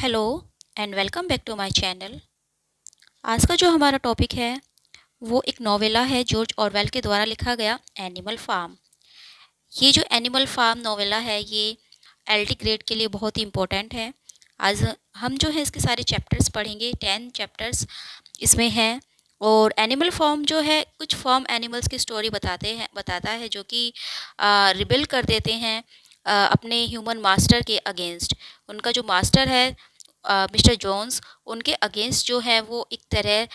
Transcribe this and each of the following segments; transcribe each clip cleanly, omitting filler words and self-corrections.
Hello and welcome back to my channel. आज का जो हमारा टॉपिक है वो एक नोवेला है जॉर्ज ऑरवेल के द्वारा लिखा गया एनिमल फार्म। ये जो एनिमल फार्म नोवेला है ये एलटी ग्रेड के लिए बहुत ही इम्पोर्टेंट है। आज हम जो है इसके सारे चैप्टर्स पढ़ेंगे, 10 चैप्टर्स इसमें हैं। और एनिमल फार्म जो है कुछ फार्म एनिमल्स की स्टोरी बताता है जो कि रिबेल कर देते हैं अपने ह्यूमन मास्टर के अगेंस्ट। उनका जो मास्टर है मिस्टर जोन्स, उनके अगेंस्ट जो है वो एक तरह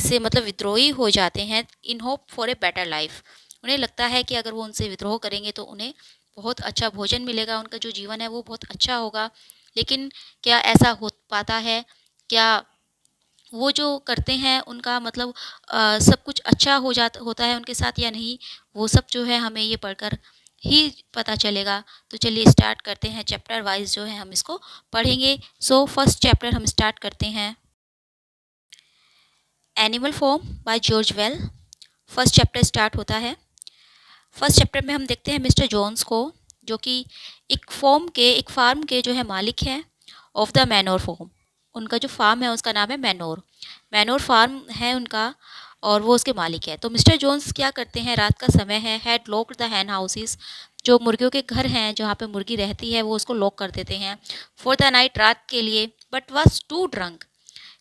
से मतलब विद्रोही हो जाते हैं in hope for a better life. उन्हें लगता है कि अगर वो उनसे विद्रोह करेंगे तो उन्हें बहुत अच्छा भोजन मिलेगा, उनका जो जीवन है वो बहुत अच्छा होगा। लेकिन क्या ऐसा हो पाता है? क्या वो जो करते हैं उनका मतलब सब कुछ अच्छा होता है उनके साथ या नहीं? वो सब जो है हमें ये पढ़कर ही पता चलेगा। तो चलिए स्टार्ट करते हैं, चैप्टर वाइज जो है हम इसको पढ़ेंगे। सो फर्स्ट चैप्टर हम स्टार्ट करते हैं, animal form by George well. First chapter start होता है। फर्स्ट चैप्टर में हम देखते हैं मिस्टर जोन्स को, जो कि एक फार्म के जो है मालिक हैं ऑफ द मैनोर फॉर्म। उनका जो फार्म है उसका नाम है मैनोर। मैनोर फार्म है उनका और वो उसके मालिक है। तो मिस्टर जोन्स क्या करते हैं, रात का समय है, had locked the Hahn houses, जो मुर्गियों के घर हैं जहाँ पे मुर्गी रहती है वो उसको लॉक कर देते हैं फॉर द नाइट, रात के लिए। बट वॉज टू ड्रंक,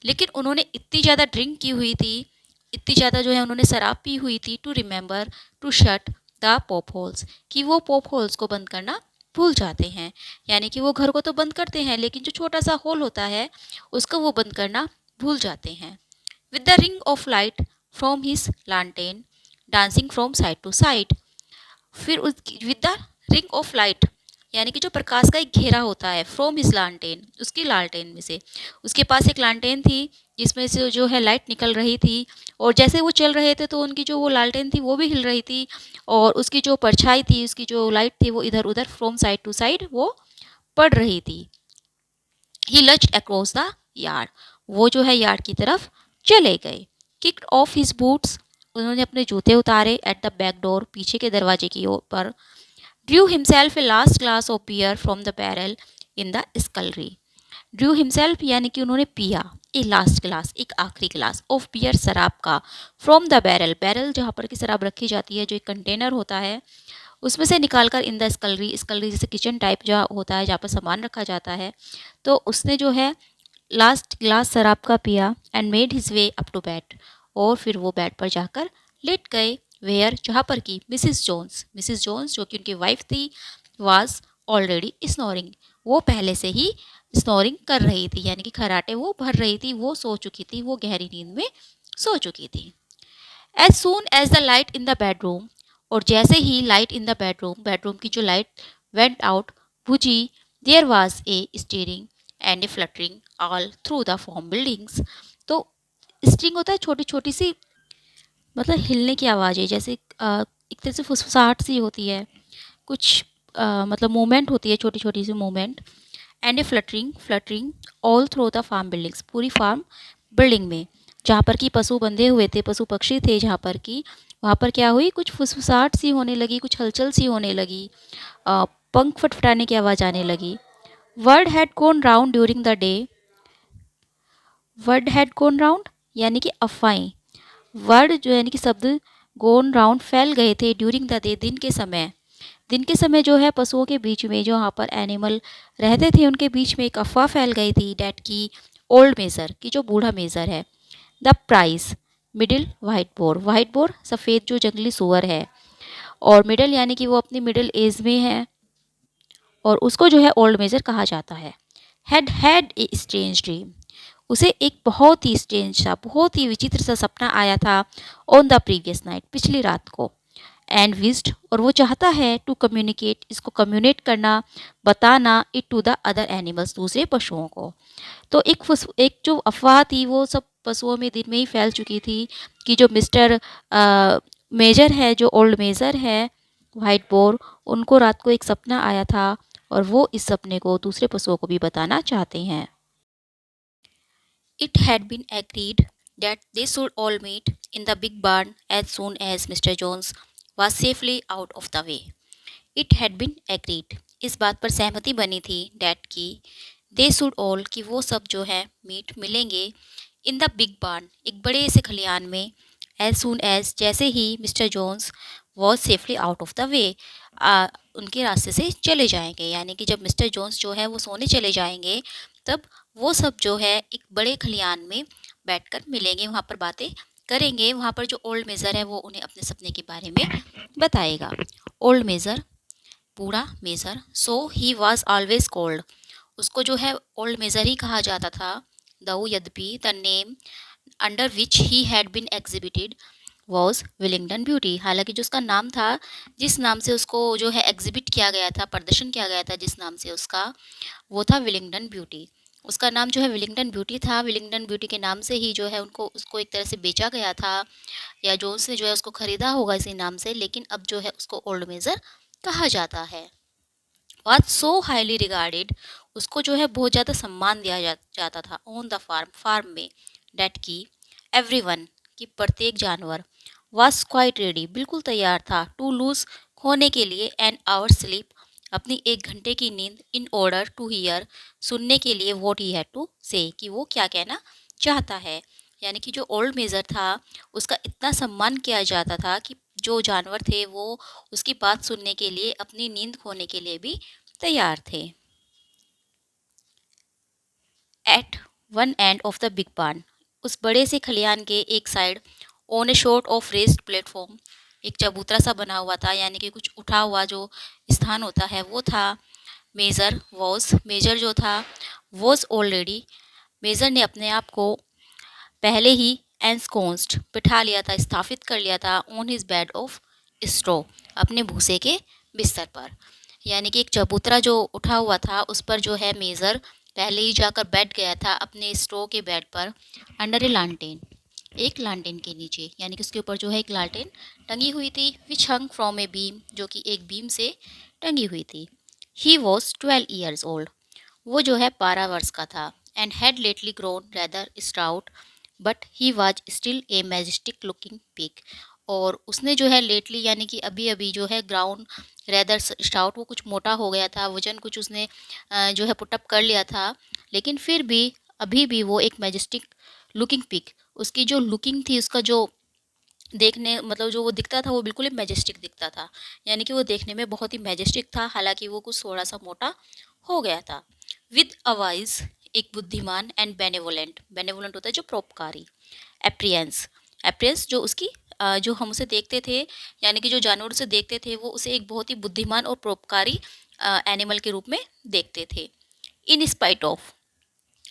लेकिन उन्होंने इतनी ज़्यादा ड्रिंक की हुई थी, इतनी ज़्यादा जो है उन्होंने शराब पी हुई थी, to remember to shut the pop holes, कि वो पॉप होल्स को बंद करना भूल जाते हैं। यानी कि वो घर को तो बंद करते हैं लेकिन जो छोटा सा होल होता है उसको वो बंद करना भूल जाते हैं। With the ring of light from his लालटेन dancing from side to side, फिर उस with the ring of light यानी कि जो प्रकाश का एक घेरा होता है, फ्रॉम हिज लालटेन, उसकी लालटेन में से, उसके पास एक लालटेन थी जिसमें से जो है लाइट निकल रही थी। और जैसे वो चल रहे थे तो उनकी जो वो लालटेन थी वो भी हिल रही थी और उसकी जो परछाई थी, उसकी जो लाइट थी वो इधर उधर फ्रॉम साइड टू साइड वो पड़ रही थी। ही लज्ड अक्रॉस द यार्ड, वो जो है यार्ड की तरफ चले गए। किक्ड ऑफ हिज बूट्स, उन्होंने अपने जूते उतारे। एट द बैक डोर, पीछे के दरवाजे की ओर पर। Drew himself a last glass of beer from the barrel in the scullery. Drew himself यानी कि उन्होंने पिया ए लास्ट ग्लास, एक आखिरी ग्लास, ऑफ बियर, शराब का, फ्रॉम द बैरल, बैरल जहाँ पर की शराब रखी जाती है जो एक कंटेनर होता है उसमें से निकालकर, इन द स्कलरी, स्कलरी जैसे किचन टाइप जहाँ होता है जहाँ पर सामान रखा जाता है, तो उसने जो है लास्ट ग्लास शराब का पिया। And made his way up to bed, और फिर वो बेड पर जाकर लेट गए। वेयर, जहाँ पर की मिसिस जोन्स जो कि उनकी वाइफ थी, वाज ऑलरेडी स्नोरिंग, वो पहले से ही स्नोरिंग कर रही थी, यानी कि खराटे वो भर रही थी, वो सो चुकी थी, वो गहरी नींद में सो चुकी थी। As soon as the light in the bedroom, और जैसे ही light in the bedroom, bedroom की जो लाइट वेंट आउट, बुझी, there was a stirring and a fluttering all through the farm buildings. तो स्टिंग होता है छोटी छोटी सी, मतलब हिलने की आवाज़ है, जैसे एक तरह से फुसफुसाहट सी होती है, कुछ मतलब मूवमेंट होती है, छोटी छोटी सी movement. And a fluttering fluttering all through the farm buildings, पूरी फार्म बिल्डिंग में जहाँ पर कि पशु बंधे हुए थे, पशु पक्षी थे जहाँ पर कि, वहाँ पर क्या हुई, कुछ फुसफुसाहट सी होने लगी, कुछ हलचल सी होने लगी, पंख फटफटाने की आवाज़ आने लगी। Word had gone round during the day, word had gone round यानी कि अफवाहें, वर्ड जो यानी कि शब्द, गोन राउंड फैल गए थे, ड्यूरिंग द डे, दिन के समय, दिन के समय जो है पशुओं के बीच में, जो वहाँ पर एनिमल रहते थे उनके बीच में एक अफवाह फैल गई थी, डैट की ओल्ड मेजर, की जो बूढ़ा मेजर है, the price middle white bore सफ़ेद जो जंगली सुअर है, और मिडिल यानी कि वो अपनी मिडिल एज में है और उसको जो है ओल्ड मेजर कहा जाता है। Had had a strange dream, उसे एक बहुत ही स्ट्रेंज सा, बहुत ही विचित्र सा सपना आया था, ऑन द प्रीवियस नाइट, पिछली रात को। एंड विस्ड, और वो चाहता है, टू कम्युनिकेट, इसको कम्युनिकेट करना, बताना, it to the other animals, दूसरे पशुओं को। तो एक जो अफवाह थी वो सब पशुओं में दिन में ही फैल चुकी थी कि जो मिस्टर मेजर है, जो ओल्ड मेजर है वाइट बोर, उनको रात को एक सपना आया था और वो इस सपने को दूसरे पशुओं को भी बताना चाहते हैं। It had been agreed that they should all meet in the big barn as soon as Mr. Jones was safely out of the way. It had been agreed. इस बात पर सहमति बनी थी, डैट की, दे शुड ऑल कि वो सब जो है मीट मिलेंगे इन द बिग बार्न एक बड़े से खलियान में एज सून एज जैसे ही mister Jones was safely out of the way उनके रास्ते से चले जाएंगे। यानी कि जब मिस्टर जोन्स जो है वो सोने चले जाएंगे तब वो सब जो है एक बड़े खलियान में बैठकर मिलेंगे, वहाँ पर बातें करेंगे। वहाँ पर जो ओल्ड मेज़र है वो उन्हें अपने सपने के बारे में बताएगा। ओल्ड मेज़र, बूढ़ा measure, so he was always called, उसको जो है ओल्ड मेज़र ही कहा जाता था। दो यद्यपि the name under which he had been exhibited was Willingdon Beauty, हालांकि जो उसका नाम था, जिस नाम से उसको जो है एग्जिबिट किया गया था, प्रदर्शन किया गया था जिस नाम से उसका, वो था विलिंगडन ब्यूटी। उसका नाम जो है विलिंगडन ब्यूटी था। विलिंगडन ब्यूटी के नाम से ही जो है उनको उसको एक तरह से बेचा गया था, या जो उसने जो है उसको ख़रीदा होगा इसी नाम से, लेकिन अब जो है उसको ओल्ड मेज़र कहा जाता है। वॉज सो हाईली रिगार्डेड, उसको जो है बहुत ज़्यादा सम्मान दिया जाता था ऑन द फार्म, फार्म में, डेट की एवरीवन की प्रत्येक जानवर, वॉज क्वाइट रेडी बिल्कुल तैयार था, टू लूज खोने के लिए एन आवर स्लीप अपनी 1 घंटे की नींद, इन ऑर्डर टू हियर सुनने के लिए वॉट ही हैड टू से कि वो क्या कहना चाहता है। यानी कि जो ओल्ड मेजर था उसका इतना सम्मान किया जाता था कि जो जानवर थे वो उसकी बात सुनने के लिए अपनी नींद खोने के लिए भी तैयार थे। At one end of the big barn, उस बड़े से खलियान के एक side, on a sort of raised platform, एक चबूतरा सा बना हुआ था, यानी कि कुछ उठा हुआ जो स्थान होता है वो था। मेजर वॉज, मेजर जो था, वॉज ऑलरेडी, मेजर ने अपने आप को पहले ही एंस्कोन्स्ड बिठा लिया था, स्थापित कर लिया था, ऑन हिज बेड ऑफ स्ट्रो, अपने भूसे के बिस्तर पर। यानी कि एक चबूतरा जो उठा हुआ था उस पर जो है मेज़र पहले ही जाकर बैठ गया था अपने स्ट्रो के बेड पर, अंडर ए लालटेन, एक लालटेन के नीचे, यानी कि उसके ऊपर जो है एक लालटेन टंगी हुई थी, विच हंग फ्रॉम ए बीम, जो कि एक बीम से टंगी हुई थी। ही वॉज 12 years old, वो जो है 12 वर्ष का था, and had lately grown rather stout but he was still a majestic looking pig, और उसने जो है लेटली यानी कि अभी अभी जो है ग्राउंड रेदर स्टाउट, वो कुछ मोटा हो गया था, वजन कुछ उसने जो है पुटअप कर लिया था, लेकिन फिर भी अभी भी वो एक मैजेस्टिक लुकिंग पिग, उसकी जो लुकिंग थी, उसका जो देखने मतलब जो वो दिखता था वो बिल्कुल ही मैजेस्टिक दिखता था। यानी कि वो देखने में बहुत ही मैजेस्टिक था, हालांकि वो कुछ थोड़ा सा मोटा हो गया था। विद अवाइज, एक बुद्धिमान, एंड बेनेवोलेंट, बेनेवोलेंट होता है जो परोपकारी, एप्रियंस, एप्रियंस जो उसकी जो हम उसे देखते थे, यानी कि जो जानवर उसे देखते थे वो उसे एक बहुत ही बुद्धिमान और परोपकारी एनिमल के रूप में देखते थे। इन स्पाइट ऑफ,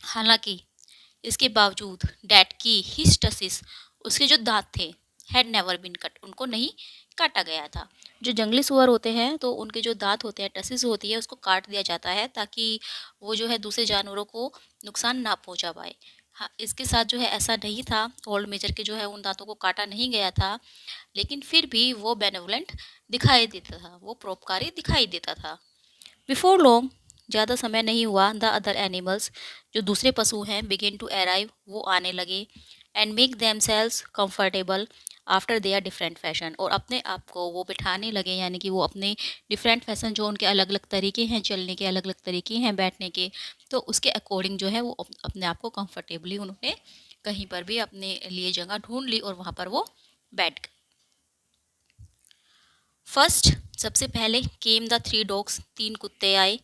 हालांकि इसके बावजूद, डैट की हिज टसिस, उसके जो दांत थे, हैड नेवर बीन कट, उनको नहीं काटा गया था। जो जंगली सुअर होते हैं तो उनके जो दांत होते हैं, टसिस होती है, उसको काट दिया जाता है ताकि वो जो है दूसरे जानवरों को नुकसान ना पहुंचा पाए। हाँ, इसके साथ जो है ऐसा नहीं था, ओल्ड मेजर के जो है उन दांतों को काटा नहीं गया था, लेकिन फिर भी वो बेनेवलेंट दिखाई देता था, वो परोपकारी दिखाई देता था। बिफोर लॉन्ग, ज़्यादा समय नहीं हुआ, द अदर एनिमल्स, जो दूसरे पशु हैं, बिगिन टू अराइव, वो आने लगे, and make themselves comfortable after their different fashion, और अपने आप को वो बिठाने लगे, यानी कि वो अपने डिफरेंट फैशन, जो उनके अलग अलग तरीके हैं चलने के, अलग अलग तरीके हैं बैठने के, तो उसके अकॉर्डिंग जो है वो अपने आप को कम्फर्टेबली उन्होंने कहीं पर भी अपने लिए जगह ढूंढ ली और वहाँ पर वो बैठ गए। फर्स्ट, सबसे पहले, केम द 3 डॉग्स, 3 कुत्ते आए,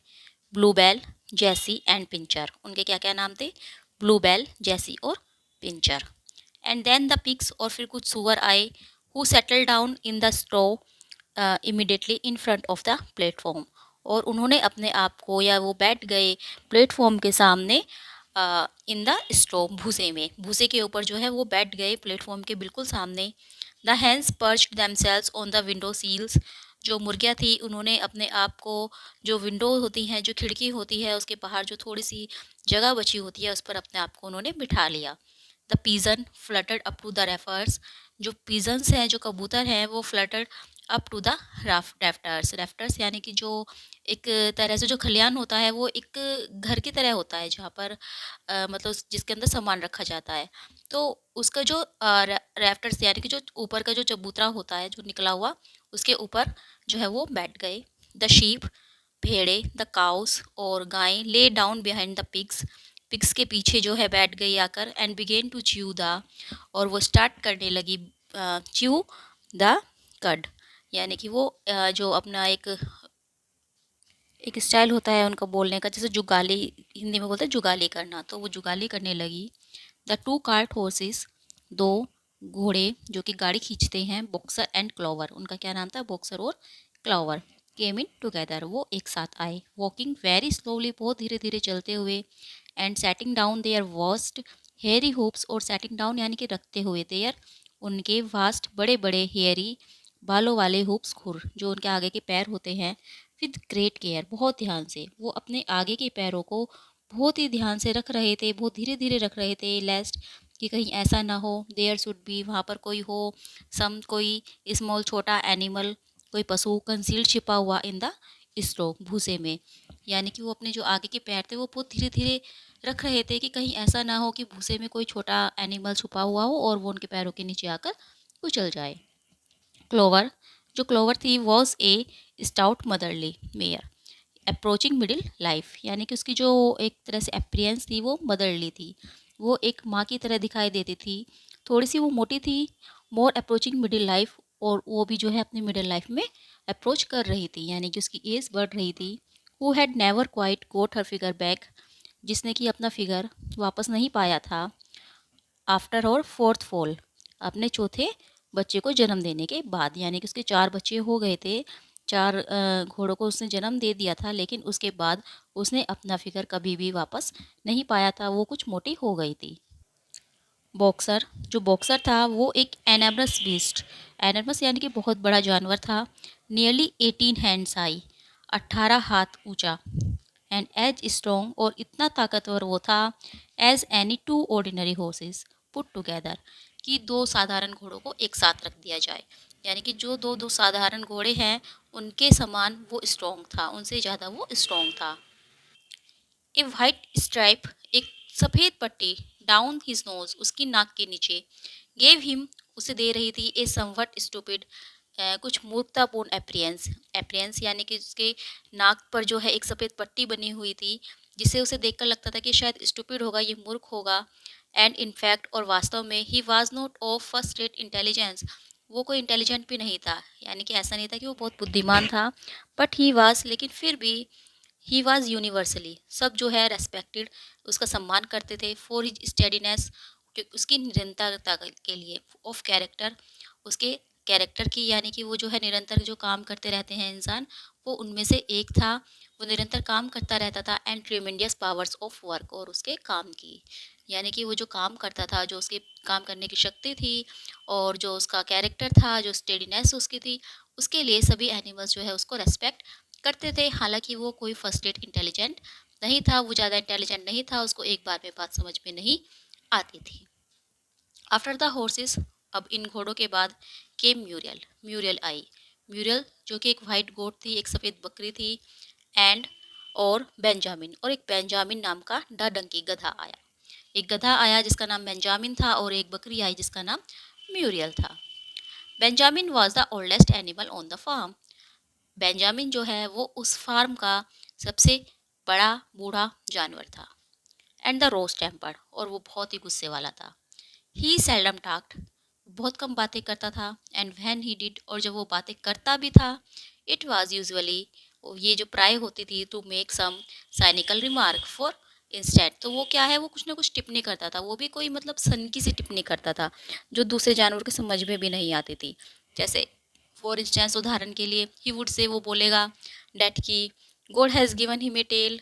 ब्लूबेल, जैसी एंड पिंचर, उनके क्या क्या नाम थे, ब्लूबेल, जैसी और Pincher. And then the pigs, और फिर कुछ सुअर आए, who settle down in the straw immediately in front of the platform, और उन्होंने अपने आप को, या वो बैठ गए प्लेटफॉर्म के सामने, इन द स्ट्रो, भूसे में, भूसे के ऊपर जो है वो बैठ गए प्लेटफॉर्म के बिल्कुल सामने। The hens perched themselves on the window sills, जो मुर्गियाँ थी उन्होंने अपने आप को, जो विंडो होती हैं, जो खिड़की होती है, उसके बाहर जो थोड़ी सी जगह बची होती है उस पर अपने आप को उन्होंने बिठा लिया। The pigeon fluttered up to the rafters, जो पीजन्स हैं, जो कबूतर हैं, वो fluttered up to the rafters, rafters यानी कि जो एक तरह से जो खलियान होता है वो एक घर की तरह होता है, जहाँ पर मतलब जिसके अंदर सामान रखा जाता है, तो उसका जो रेफ्टर्स यानी कि जो ऊपर का जो चबूतरा होता है जो निकला हुआ, उसके ऊपर जो है वो बैठ गए। द शीप भेड़े द काउस और गायें lay down behind the pigs, pigs के पीछे जो है बैठ गई आकर, and began to chew the, और वो स्टार्ट करने लगी च्यू द कड, यानी कि वो जो अपना एक स्टाइल होता है उनका बोलने का, जैसे जुगाली, हिंदी में बोलते हैं जुगाली करना, तो वो जुगाली करने लगी। द टू कार्ट हॉर्सेस, दो घोड़े जो कि गाड़ी खींचते हैं, बॉक्सर एंड क्लोवर, उनका क्या नाम था, बॉक्सर और क्लोवर, केम इन टुगेदर, वो एक साथ आए। वॉकिंग वेरी स्लोली, बहुत धीरे धीरे चलते हुए, and setting down their vast hairy hoofs, और सेटिंग डाउन यानी कि रखते हुए, देयर उनके वास्ट बड़े बड़े हेयरी बालों वाले हुप्स, खुर जो उनके आगे के पैर होते हैं, विद ग्रेट केयर, बहुत ध्यान से वो अपने आगे के पैरों को बहुत ही ध्यान से रख रहे थे, बहुत धीरे धीरे रख रहे थे, लेस्ट कि कहीं ऐसा ना हो, देयर शुड बी, वहाँ पर कोई हो, सम कोई स्मॉल छोटा एनिमल, कोई पशु, कंसील्ड छिपा हुआ इन द स्ट्रो, भूसे में, यानी कि वो अपने जो आगे के पैर थे वो बहुत धीरे धीरे रख रहे थे कि कहीं ऐसा ना हो कि भूसे में कोई छोटा एनिमल छुपा हुआ हो और वो उनके पैरों के नीचे आकर कुचल जाए। क्लोवर, जो क्लोवर थी, was a stout motherly mayor approaching middle life, यानी कि उसकी जो एक तरह से अप्रियंस थी वो मदरली थी, वो एक माँ की तरह दिखाई देती थी, थोड़ी सी वो मोटी थी, मोर अप्रोचिंग मिडिल लाइफ, और वो भी जो है अपनी मिडिल लाइफ में अप्रोच कर रही थी, यानी कि उसकी एज बढ़ रही थी। Who had never quite got her figure back, जिसने कि अपना फिगर वापस नहीं पाया था, आफ्टर और फोर्थ फॉल, अपने चौथे बच्चे को जन्म देने के बाद, यानी कि उसके 4 बच्चे हो गए थे, 4 घोड़ों को उसने जन्म दे दिया था, लेकिन उसके बाद उसने अपना फिगर कभी भी वापस नहीं पाया था, वो कुछ मोटी हो गई थी। बॉक्सर, जो बॉक्सर था वो एक एनामस बीस्ट, एनामस यानी कि बहुत बड़ा जानवर था, नियरली 18 हैंड्स हाई, 18 हाथ ऊंचा, एंड एज स्ट्रॉन्ग, और इतना ताकतवर वो था, as any two ordinary horses put together, कि 2 साधारण घोड़ों को एक साथ रख दिया जाए, यानी कि जो दो दो साधारण घोड़े हैं उनके समान वो स्ट्रॉन्ग था, उनसे ज़्यादा वो स्ट्रॉन्ग था। ए वाइट स्ट्राइप, एक सफ़ेद पट्टी, डाउन हिज नोज, उसकी नाक के नीचे, गेव हिम, उसे दे रही थी, ए समवट स्टूपिड, कुछ मूर्खतापूर्ण एप्रियंस, एप्रियंस यानी कि उसके नाक पर जो है एक सफ़ेद पट्टी बनी हुई थी, जिसे उसे देखकर लगता था कि शायद स्टूपिड होगा, ये मूर्ख होगा, एंड इनफैक्ट, और वास्तव में, he was not of first rate intelligence, वो कोई इंटेलिजेंट भी नहीं था, यानी कि ऐसा नहीं था कि वो बहुत बुद्धिमान था, बट ही वाज, लेकिन फिर भी, ही वॉज यूनिवर्सली, सब जो है रेस्पेक्टेड, उसका सम्मान करते थे, फॉर हिज स्टेडीनेस, उसकी निरंतरता के लिए, ऑफ कैरेक्टर, उसके कैरेक्टर की, यानी कि वो जो है निरंतर जो काम करते रहते हैं इंसान, वो उनमें से एक था, वो निरंतर काम करता रहता था, and tremendous powers of work, और उसके काम की, यानी कि वो जो काम करता था, जो उसके काम करने की शक्ति थी, और जो उसका कैरेक्टर था, जो स्टेडीनेस उसकी थी, उसके लिए सभी एनिमल्स जो है उसको रेस्पेक्ट करते थे। हालांकि वो कोई फर्स्ट रेट इंटेलिजेंट नहीं था, वो ज़्यादा इंटेलिजेंट नहीं था, उसको एक बार में बात समझ में नहीं आती थी। आफ्टर द हॉर्सेस, अब इन घोड़ों के बाद, केम म्यूरियल, म्यूरियल आई, म्यूरियल जो कि एक वाइट गोट थी, एक सफ़ेद बकरी थी, एंड, और बेंजामिन, और एक बेंजामिन नाम का डंकी, गधा आया, एक गधा आया जिसका नाम बेंजामिन था, और एक बकरी आई जिसका नाम म्यूरियल था। Benjamin was the oldest animal on the farm, Benjamin जो है वो उस फार्म का सबसे बड़ा बूढ़ा जानवर था, एंड द रोस्ट टेम्पर्ड, और वो बहुत ही गुस्से वाला था। ही सेल्डम टाक्ड, बहुत कम बातें करता था, एंड व्हेन ही डिड, और जब वो बातें करता भी था, इट वाज यूजुअली, ये जो प्राय होती थी, to make some cynical remark for instance, तो वो क्या है, वो कुछ ना कुछ टिप्पणी करता था, वो भी कोई मतलब सनकी सी टिप्पणी करता था, जो दूसरे जानवर के समझ में भी नहीं आती थी। जैसे फॉर इंस्टेंस, उदाहरण के लिए, ही वुड से, वो बोलेगा, डैट की God has given him a tail,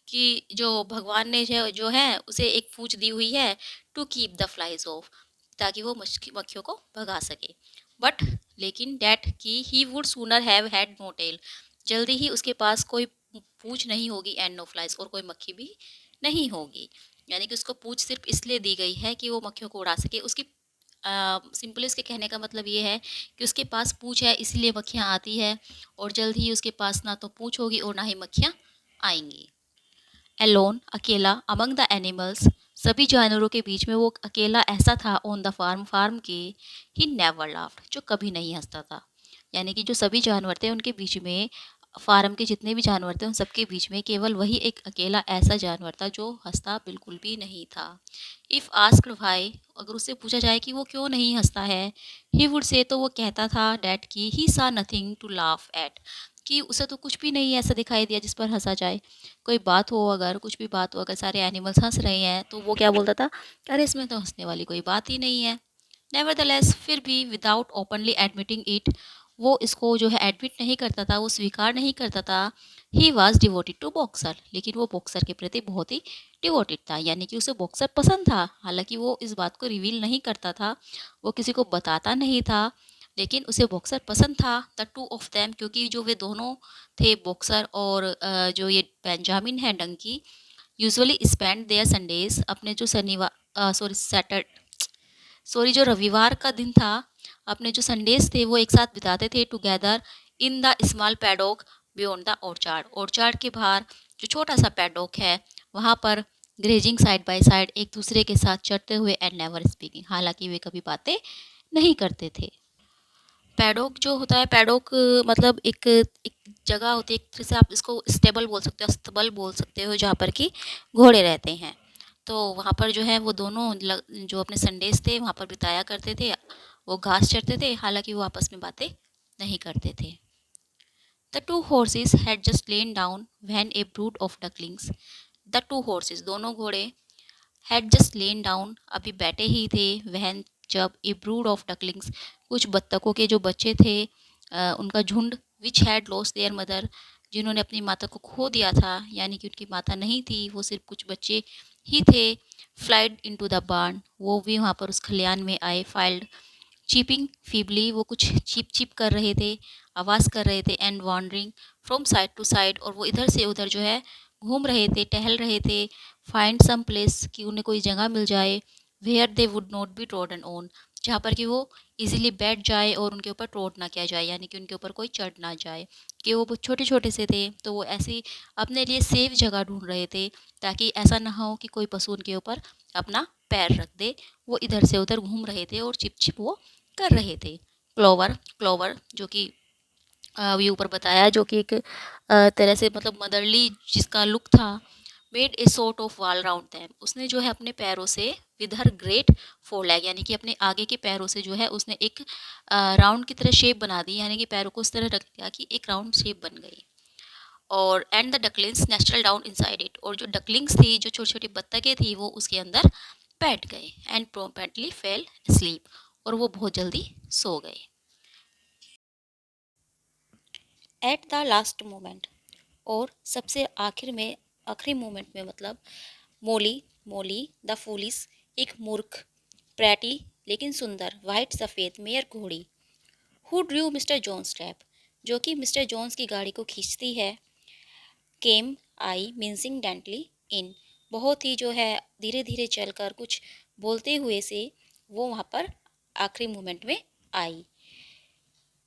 कि जो भगवान ने जो है उसे एक पूंछ दी हुई है, to keep the flies off, ताकि वो मक्खियों को भगा सके, बट, लेकिन, डैट की he would sooner have had no tail, जल्दी ही उसके पास कोई पूंछ नहीं होगी, एंड नो फ्लाइज, और कोई मक्खी भी नहीं होगी, यानी कि उसको पूंछ सिर्फ इसलिए दी गई है कि वो मक्खियों को उड़ा सके। उसकी सिंपली इसके कहने का मतलब ये है कि उसके पास पूँछ है इसलिए मक्खियाँ आती है, और जल्द ही उसके पास ना तो पूँछ होगी और ना ही मक्खियाँ आएंगी। एलोन, अकेला, अमंग द एनिमल्स, सभी जानवरों के बीच में वो अकेला ऐसा था, ऑन द फार्म, फार्म के, ही नेवर लाफ्ड, जो कभी नहीं हंसता था, यानी कि जो सभी जानवर थे उनके बीच में फार्म के जितने भी जानवर थे उन सबके बीच में केवल वही एक अकेला ऐसा जानवर था जो हंसता बिल्कुल भी नहीं था। इफ़ आस्क्ड व्हाई, अगर उससे पूछा जाए कि वो क्यों नहीं हंसता है, ही वुड से, तो वो कहता था डैट कि ही सा नथिंग टू लाफ एट, कि उसे तो कुछ भी नहीं ऐसा दिखाई दिया जिस पर हंसा जाए। कोई बात हो, अगर कुछ भी बात हो, अगर सारे एनिमल्स हंस रहे हैं तो वो क्या बोलता था, अरे इसमें तो हंसने वाली कोई बात ही नहीं है। नेवरदलेस, फिर भी विदाउट ओपनली एडमिटिंग इट, वो इसको जो है एडमिट नहीं करता था, वो स्वीकार नहीं करता था। He was devoted to Boxer, लेकिन वो बॉक्सर के प्रति बहुत ही डिवोटेड था, यानी कि उसे बॉक्सर पसंद था। हालांकि वो इस बात को रिवील नहीं करता था, वो किसी को बताता नहीं था, लेकिन उसे बॉक्सर पसंद था। द टू ऑफ देम, क्योंकि जो वे दोनों थे, बॉक्सर और जो ये बेंजामिन है donkey, usually spend their Sundays, अपने जो शनिवार जो रविवार का दिन था, अपने जो संडेज थे वो एक साथ बिताते थे together in the small paddock beyond the orchard. Orchard के बाहर जो छोटा सा पैडॉक है, वहाँ पर ग्रेजिंग साइड बाय साइड, एक दूसरे के साथ चढ़ते हुए, एंड नेवर स्पीकिंग, हालांकि वे कभी बातें नहीं करते थे। पैडॉक जो होता है, पैडॉक मतलब एक जगह होती है, एक तरह से आप इसको स्टेबल बोल सकते हो, अस्तबल बोल सकते हो, जहाँ पर कि घोड़े रहते हैं। तो वहाँ पर जो है वो दोनों जो अपने संडेज थे वहाँ पर बिताया करते थे, वो घास चरते थे, हालांकि वो आपस में बातें नहीं करते थे। The two horses had just lain down when a brood of ducklings, the two horses, दोनों घोड़े, had just lain down, अभी बैठे ही थे, when, जब, a brood of ducklings, कुछ बत्तखों के जो बच्चे थे, उनका झुंड, which had lost their mother, जिन्होंने अपनी माता को खो दिया था, यानी कि उनकी माता नहीं थी, वो सिर्फ कुछ बच्चे ही थे, फ्लाइड इनटू द बार्न, वो भी वहाँ पर उस खलियान में आए, फाइल्ड, चीपिंग फीबली, वो कुछ चीप चीप कर रहे थे, आवाज़ कर रहे थे, and wandering from side to side, और वो इधर से उधर जो है घूम रहे थे, टहल रहे थे, फाइंड सम प्लेस, कि उन्हें कोई जगह मिल जाए, where they would not be trodden on, जहाँ पर कि वो इजीली बैठ जाए और उनके ऊपर ट्रोड ना किया जाए, यानी कि उनके ऊपर कोई चढ़ ना जाए, कि वो बहुत छोटे छोटे से थे, तो वो ऐसी अपने लिए सेफ जगह ढूंढ रहे थे, ताकि ऐसा ना हो कि कोई पशु उनके ऊपर अपना पैर रख दे। वो इधर से उधर घूम रहे थे और चिप चिप वो कर रहे थे। क्लोवर, क्लोवर जो कि अभी ऊपर बताया, जो कि एक तरह से मतलब मदरली जिसका लुक था, made a sort of wall round them, उसने जो है अपने पैरों से, with her great four leg, यानी कि अपने आगे के पैरों से जो है उसने एक राउंड की तरह शेप बना दी, यानी कि पैरों को उस तरह रख दिया कि एक राउंड शेप बन गई। और and the ducklings Nestlé down inside it, और जो डकलिंग्स थी, जो छोटी छोटी बत्तखें थी, वो उसके अंदर बैठ गए, एंड प्रोम्प्टली फेल स्लीप, और वो बहुत जल्दी सो गए। एट द लास्ट मोमेंट, और सबसे आखिर में, आखिरी मोमेंट में, मतलब मोली, मोली द फूलिस, एक मूर्ख, प्रैटी लेकिन सुंदर, वाइट सफ़ेद मेयर घोड़ी, who drew Mr Jones trap, जो कि मिस्टर जोन्स की गाड़ी को खींचती है, केम, आई, मिंसिंग डेंटली इन, बहुत ही जो है धीरे धीरे चलकर, कुछ बोलते हुए से वो वहाँ पर आखिरी मोमेंट में आई।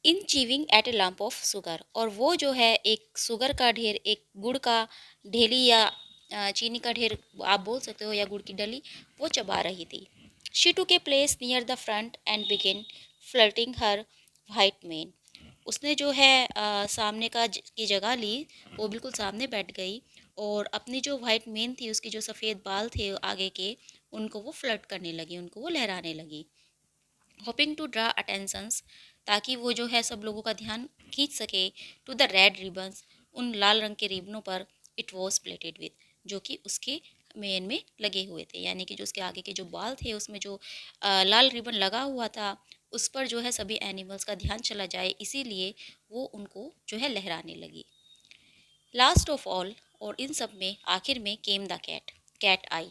In chewing at a lump of sugar, और वो जो है एक शुगर का ढेर, एक गुड़ का ढेली, या चीनी का ढेर आप बोल सकते हो, या गुड़ की डली, वो चबा रही थी। शी टू के place near the front end begin flirting her white main, उसने जो है सामने की जगह ली, वो बिल्कुल सामने बैठ गई, और अपनी जो वाइट मेन थी, उसकी जो सफ़ेद बाल थे आगे के, उनको वो फ्लर्ट करने लगी, उनको वो लहराने लगी। होपिंग टू ड्रा अटेंशंस, ताकि वो जो है सब लोगों का ध्यान खींच सके, टू द रेड रिबन्स, उन लाल रंग के रिबनों पर, इट वॉज प्लेटेड विद, जो कि उसके मेन में लगे हुए थे, यानी कि जो उसके आगे के जो बाल थे उसमें जो लाल रिबन लगा हुआ था, उस पर जो है सभी एनिमल्स का ध्यान चला जाए, इसीलिए वो उनको जो है लहराने लगी। लास्ट ऑफ ऑल, और इन सब में आखिर में, केम द कैट, कैट आई,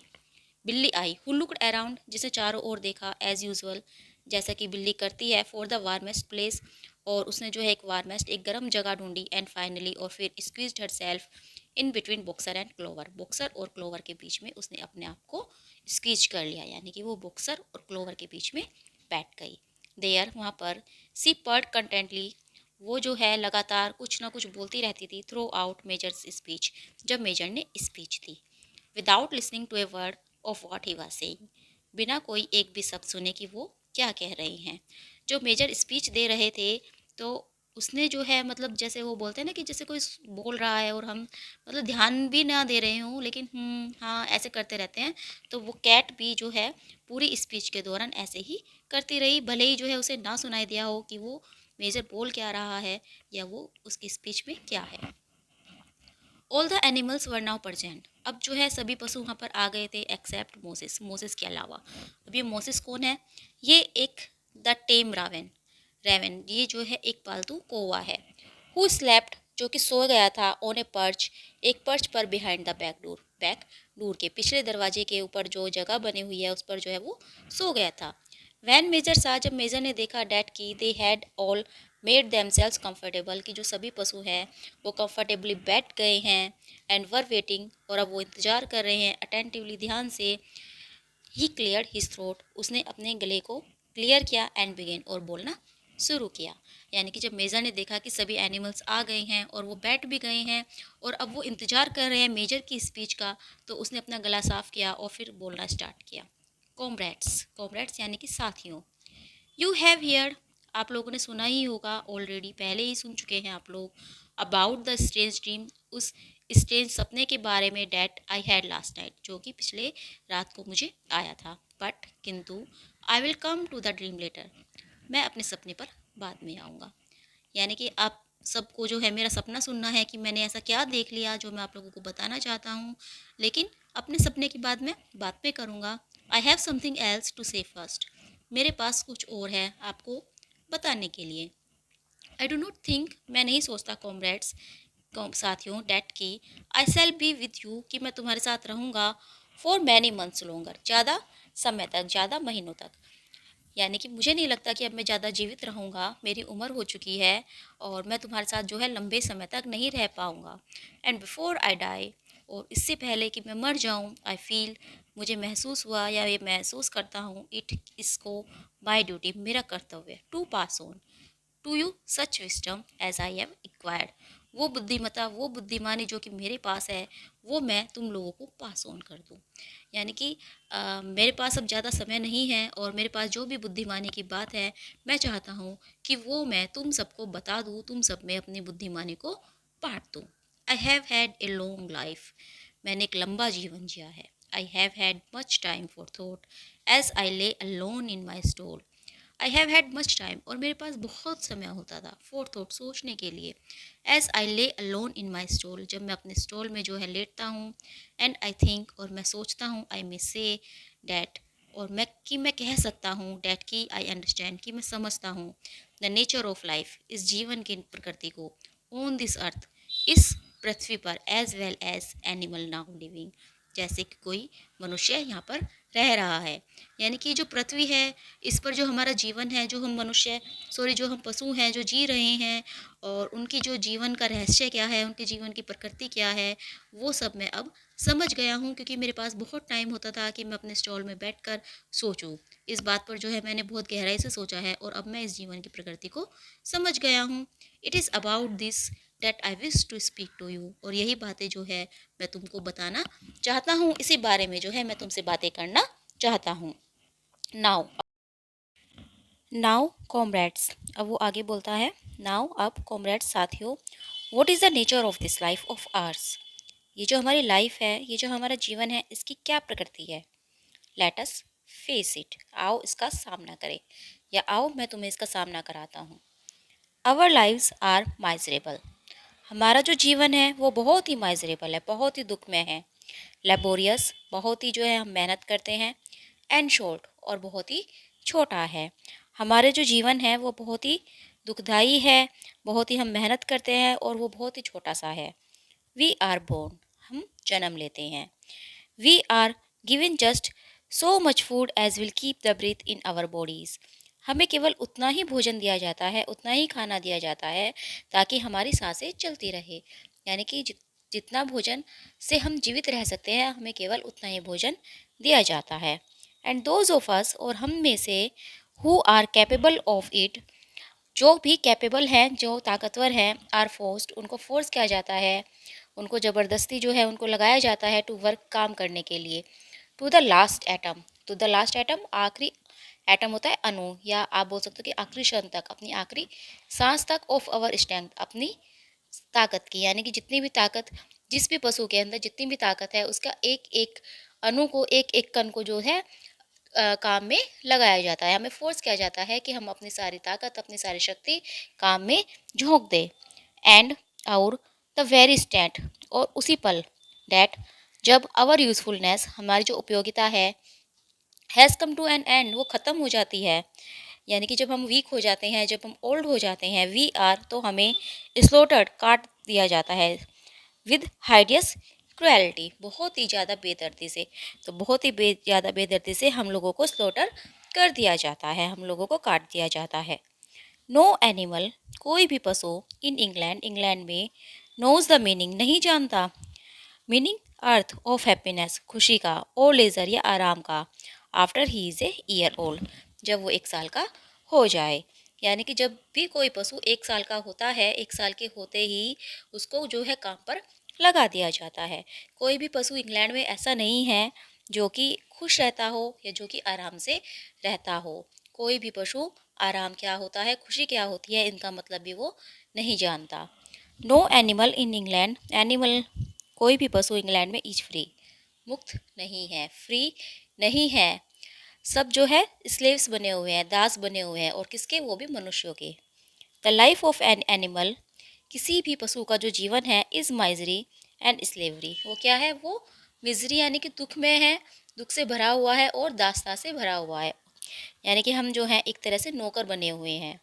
बिल्ली आई, हु लुक्ड अराउंड, जिसे चारों ओर देखा, एज यूजुअल, जैसा कि बिल्ली करती है, फॉर द वार्मेस्ट प्लेस, और उसने जो है एक वार्मेस्ट, एक गर्म जगह ढूंढी, एंड फाइनली, और फिर squeezed her self in between boxer and clover, boxer और क्लोवर के बीच में उसने अपने आप को स्क्वीज कर लिया, यानी कि वो बॉक्सर और क्लोवर के बीच में बैठ गई। देयर, वहाँ पर, सी पर्ड कंटेंटली, वो जो है लगातार कुछ ना कुछ बोलती रहती थी, थ्रू आउट मेजर्स स्पीच, जब मेजर ने स्पीच दी, without listening to a word of what he was saying, बिना कोई एक भी शब्द सुने कि वो क्या कह रहे हैं। जो मेजर स्पीच दे रहे थे, तो उसने जो है मतलब जैसे वो बोलते हैं ना कि जैसे कोई बोल रहा है और हम मतलब ध्यान भी ना दे रहे हों लेकिन हाँ ऐसे करते रहते हैं, तो वो कैट भी जो है पूरी स्पीच के दौरान ऐसे ही करती रही, भले ही जो है उसे ना सुनाई दिया हो कि वो मेजर बोल क्या रहा है या वो उसकी स्पीच में क्या है। All the animals were now present. अब जो है सभी पशु वहाँ पर आ गए थे एक्सेप्ट मोसेस, मोसेस के अलावा। अब ये मोसेस कौन है? ये एक द टेम रावन, रेवन ये जो है एक पालतू कौवा है। हु स्लेप्ट जो कि सो गया था ऑन ए पर्च, एक पर्च पर behind the back door, back door के पिछले दरवाजे के ऊपर जो जगह बनी हुई है उस पर जो है वो सो गया था। वैन मेजर सा जब मेजर ने देखा डैट की they had all made themselves comfortable कि जो सभी पशु हैं वो कंफर्टेबली बैठ गए हैं एंड वर वेटिंग और अब वो इंतजार कर रहे हैं अटेंटिवली ध्यान से। ही क्लियर्ड हिज थ्रोट उसने अपने गले को क्लियर किया एंड बिगेन और बोलना शुरू किया। यानी कि जब मेजर ने देखा कि सभी एनिमल्स आ गए हैं और वो बैठ भी गए हैं और अब वो इंतजार कर रहे हैं मेजर की स्पीच का, तो उसने अपना गला साफ किया और फिर बोलना स्टार्ट किया। कॉमरेड्स, कॉमरेड्स यानी कि साथियों। यू हैव हियर्ड आप लोगों ने सुना ही होगा ऑलरेडी, पहले ही सुन चुके हैं आप लोग, अबाउट द स्ट्रेंज ड्रीम उस स्ट्रेंज सपने के बारे में that I had last night जो कि पिछले रात को मुझे आया था। बट किंतु I will come to the dream later मैं अपने सपने पर बाद में आऊँगा। यानी कि आप सबको जो है मेरा सपना सुनना है कि मैंने ऐसा क्या देख लिया जो मैं आप लोगों को बताना चाहता हूँ, लेकिन अपने सपने की बाद में बात में करूँगा। I have something else to say first मेरे पास कुछ और है आपको बताने के लिए। आई डो नॉट थिंक मैं नहीं सोचता कॉमरेड्स साथियों डैट की आई सेल बी विथ यू कि मैं तुम्हारे साथ रहूँगा फॉर मैनी मंथ्स लोंगर ज़्यादा समय तक, ज़्यादा महीनों तक। यानी कि मुझे नहीं लगता कि अब मैं ज़्यादा जीवित रहूँगा, मेरी उम्र हो चुकी है और मैं तुम्हारे साथ जो है लंबे समय तक नहीं रह पाऊँगा। एंड बिफोर आई डाई और इससे पहले कि मैं मर जाऊँ आई फील मुझे महसूस हुआ या ये महसूस करता हूँ इट इसको माई ड्यूटी मेरा कर्तव्य to pass on to you such wisdom as I have acquired वो बुद्धिमता वो बुद्धिमानी जो कि मेरे पास है वो मैं तुम लोगों को पास ऑन कर दूँ। यानी कि मेरे पास अब ज़्यादा समय नहीं है और मेरे पास जो भी बुद्धिमानी की बात है मैं चाहता हूँ कि वो मैं तुम सबको बता दूँ, तुम सब में अपनी बुद्धिमानी को बांट दूँ। I have had a long life मैंने एक लंबा जीवन जिया है। I have had much time for thought as I lay alone in my stall I have had much time और मेरे पास बहुत समय होता था फॉर थॉट सोचने के लिए। As I lay alone in my stall जब मैं अपने स्टॉल में जो है लेटता हूँ। एंड आई थिंक और मैं सोचता हूँ आई मे से डैट और मैं कह सकता हूँ डैट की आई अंडरस्टैंड कि मैं समझता हूँ द नेचर ऑफ लाइफ इस जीवन की प्रकृति को ऑन दिस अर्थ इस पृथ्वी पर as well as animal now living जैसे कि कोई मनुष्य यहाँ पर रह रहा है। यानी कि जो पृथ्वी है इस पर जो हमारा जीवन है, जो हम मनुष्य जो हम पशु हैं जो जी रहे हैं और उनकी जो जीवन का रहस्य क्या है, उनके जीवन की प्रकृति क्या है, वो सब मैं अब समझ गया हूँ क्योंकि मेरे पास बहुत टाइम होता था कि मैं अपने स्टॉल में बैठकर सोचूं। इस बात पर जो है मैंने बहुत गहराई से सोचा है और अब मैं इस जीवन की प्रकृति को समझ गया हूँ। It is about this that I wish to speak to you और यही बातें जो है मैं तुमको बताना चाहता हूँ, इसी बारे में जो है मैं तुमसे बातें करना चाहता हूँ। नाउ नाउ कॉमरेड्स अब वो आगे बोलता है नाउ अब कॉमरेड्स साथियों what is the nature of this life of ours ये जो हमारी लाइफ है, ये जो हमारा जीवन है, इसकी क्या प्रकृति है। लेट अस फेस इट आओ इसका सामना करें या आओ मैं तुम्हें इसका सामना कराता हूँ। आवर लाइव्स आर माइजरेबल हमारा जो जीवन है वो बहुत ही माइजरेबल है, बहुत ही दुखमय है। लेबोरियस बहुत ही जो है हम मेहनत करते हैं। एंड शॉर्ट और बहुत ही छोटा है। हमारे जो जीवन है वो बहुत ही दुखदाई है, बहुत ही हम मेहनत करते हैं और वो बहुत ही छोटा सा है। वी आर बोर्न हम जन्म लेते हैं। We are given just so much food as will keep the breath in our bodies हमें केवल उतना ही भोजन दिया जाता है, उतना ही खाना दिया जाता है ताकि हमारी सांसें चलती रहे। यानी कि जितना भोजन से हम जीवित रह सकते हैं हमें केवल उतना ही भोजन दिया जाता है। एंड दोज ऑफ अस और हम में से who are capable of it जो भी कैपेबल हैं, जो ताकतवर हैं, आर फोर्स्ड उनको फोर्स किया जाता है, उनको ज़बरदस्ती जो है उनको लगाया जाता है टू वर्क काम करने के लिए। To the last atom, to the last atom आखिरी एटम होता है अणु, या आप बोल सकते हो कि आखिरी क्षण तक, अपनी आखिरी सांस तक, ऑफ अवर स्ट्रेंथ, अपनी ताकत की, यानी कि जितनी भी ताकत, जिस भी पशु के अंदर जितनी भी ताकत है, उसका एक एक अणु को, एक एक कण को जो है काम में लगाया जाता है। हमें फोर्स किया जाता है कि हम अपनी सारी ताकत, अपनी सारी शक्ति काम में झोंक दें। एंड और द वेरी स्टेट, और उसी पल, दैट, जब आवर यूजफुलनेस, हमारी जो उपयोगिता है, has come to an end, वो ख़त्म हो जाती है, यानी कि जब हम वीक हो जाते हैं, जब हम ओल्ड हो जाते हैं, वी आर, तो हमें स्लोटर्ड, काट दिया जाता है, विद हाइडियस क्रुएलिटी, बहुत ही ज़्यादा बेदर्दी से। तो बहुत ही ज़्यादा बेदर्दी से हम लोगों को स्लोटर कर दिया जाता है, हम लोगों को काट दिया जाता है। नो एनिमल, कोई भी पशु, इन इंग्लैंड, इंग्लैंड में, नोज द मीनिंग, नहीं जानता, मीनिंग अर्थ ऑफ हैप्पीनेस, खुशी का, और लेजर, या आराम का, after he is a year old, जब वो 1 साल का हो जाए। यानी कि जब भी कोई पशु 1 साल का होता है, 1 साल के होते ही उसको जो है काम पर लगा दिया जाता है। कोई भी पशु इंग्लैंड में ऐसा नहीं है जो कि खुश रहता हो या जो कि आराम से रहता हो। कोई भी पशु आराम क्या होता है, खुशी क्या होती है, इनका मतलब भी वो नहीं जानता। No animal in England, animal, कोई भी पशु इंग्लैंड में इज फ्री, मुक्त नहीं है, फ्री नहीं है, सब जो है स्लेव्स बने हुए हैं, दास बने हुए हैं, और किसके, वो भी मनुष्यों के। The life of an animal, किसी भी पशु का जो जीवन है, इज माइजरी एंड स्लेवरी, वो क्या है, वो मिजरी यानी कि दुख में है, दुख से भरा हुआ है, और दासता से भरा हुआ है, यानी कि हम जो हैं एक तरह से नौकर बने हुए हैं।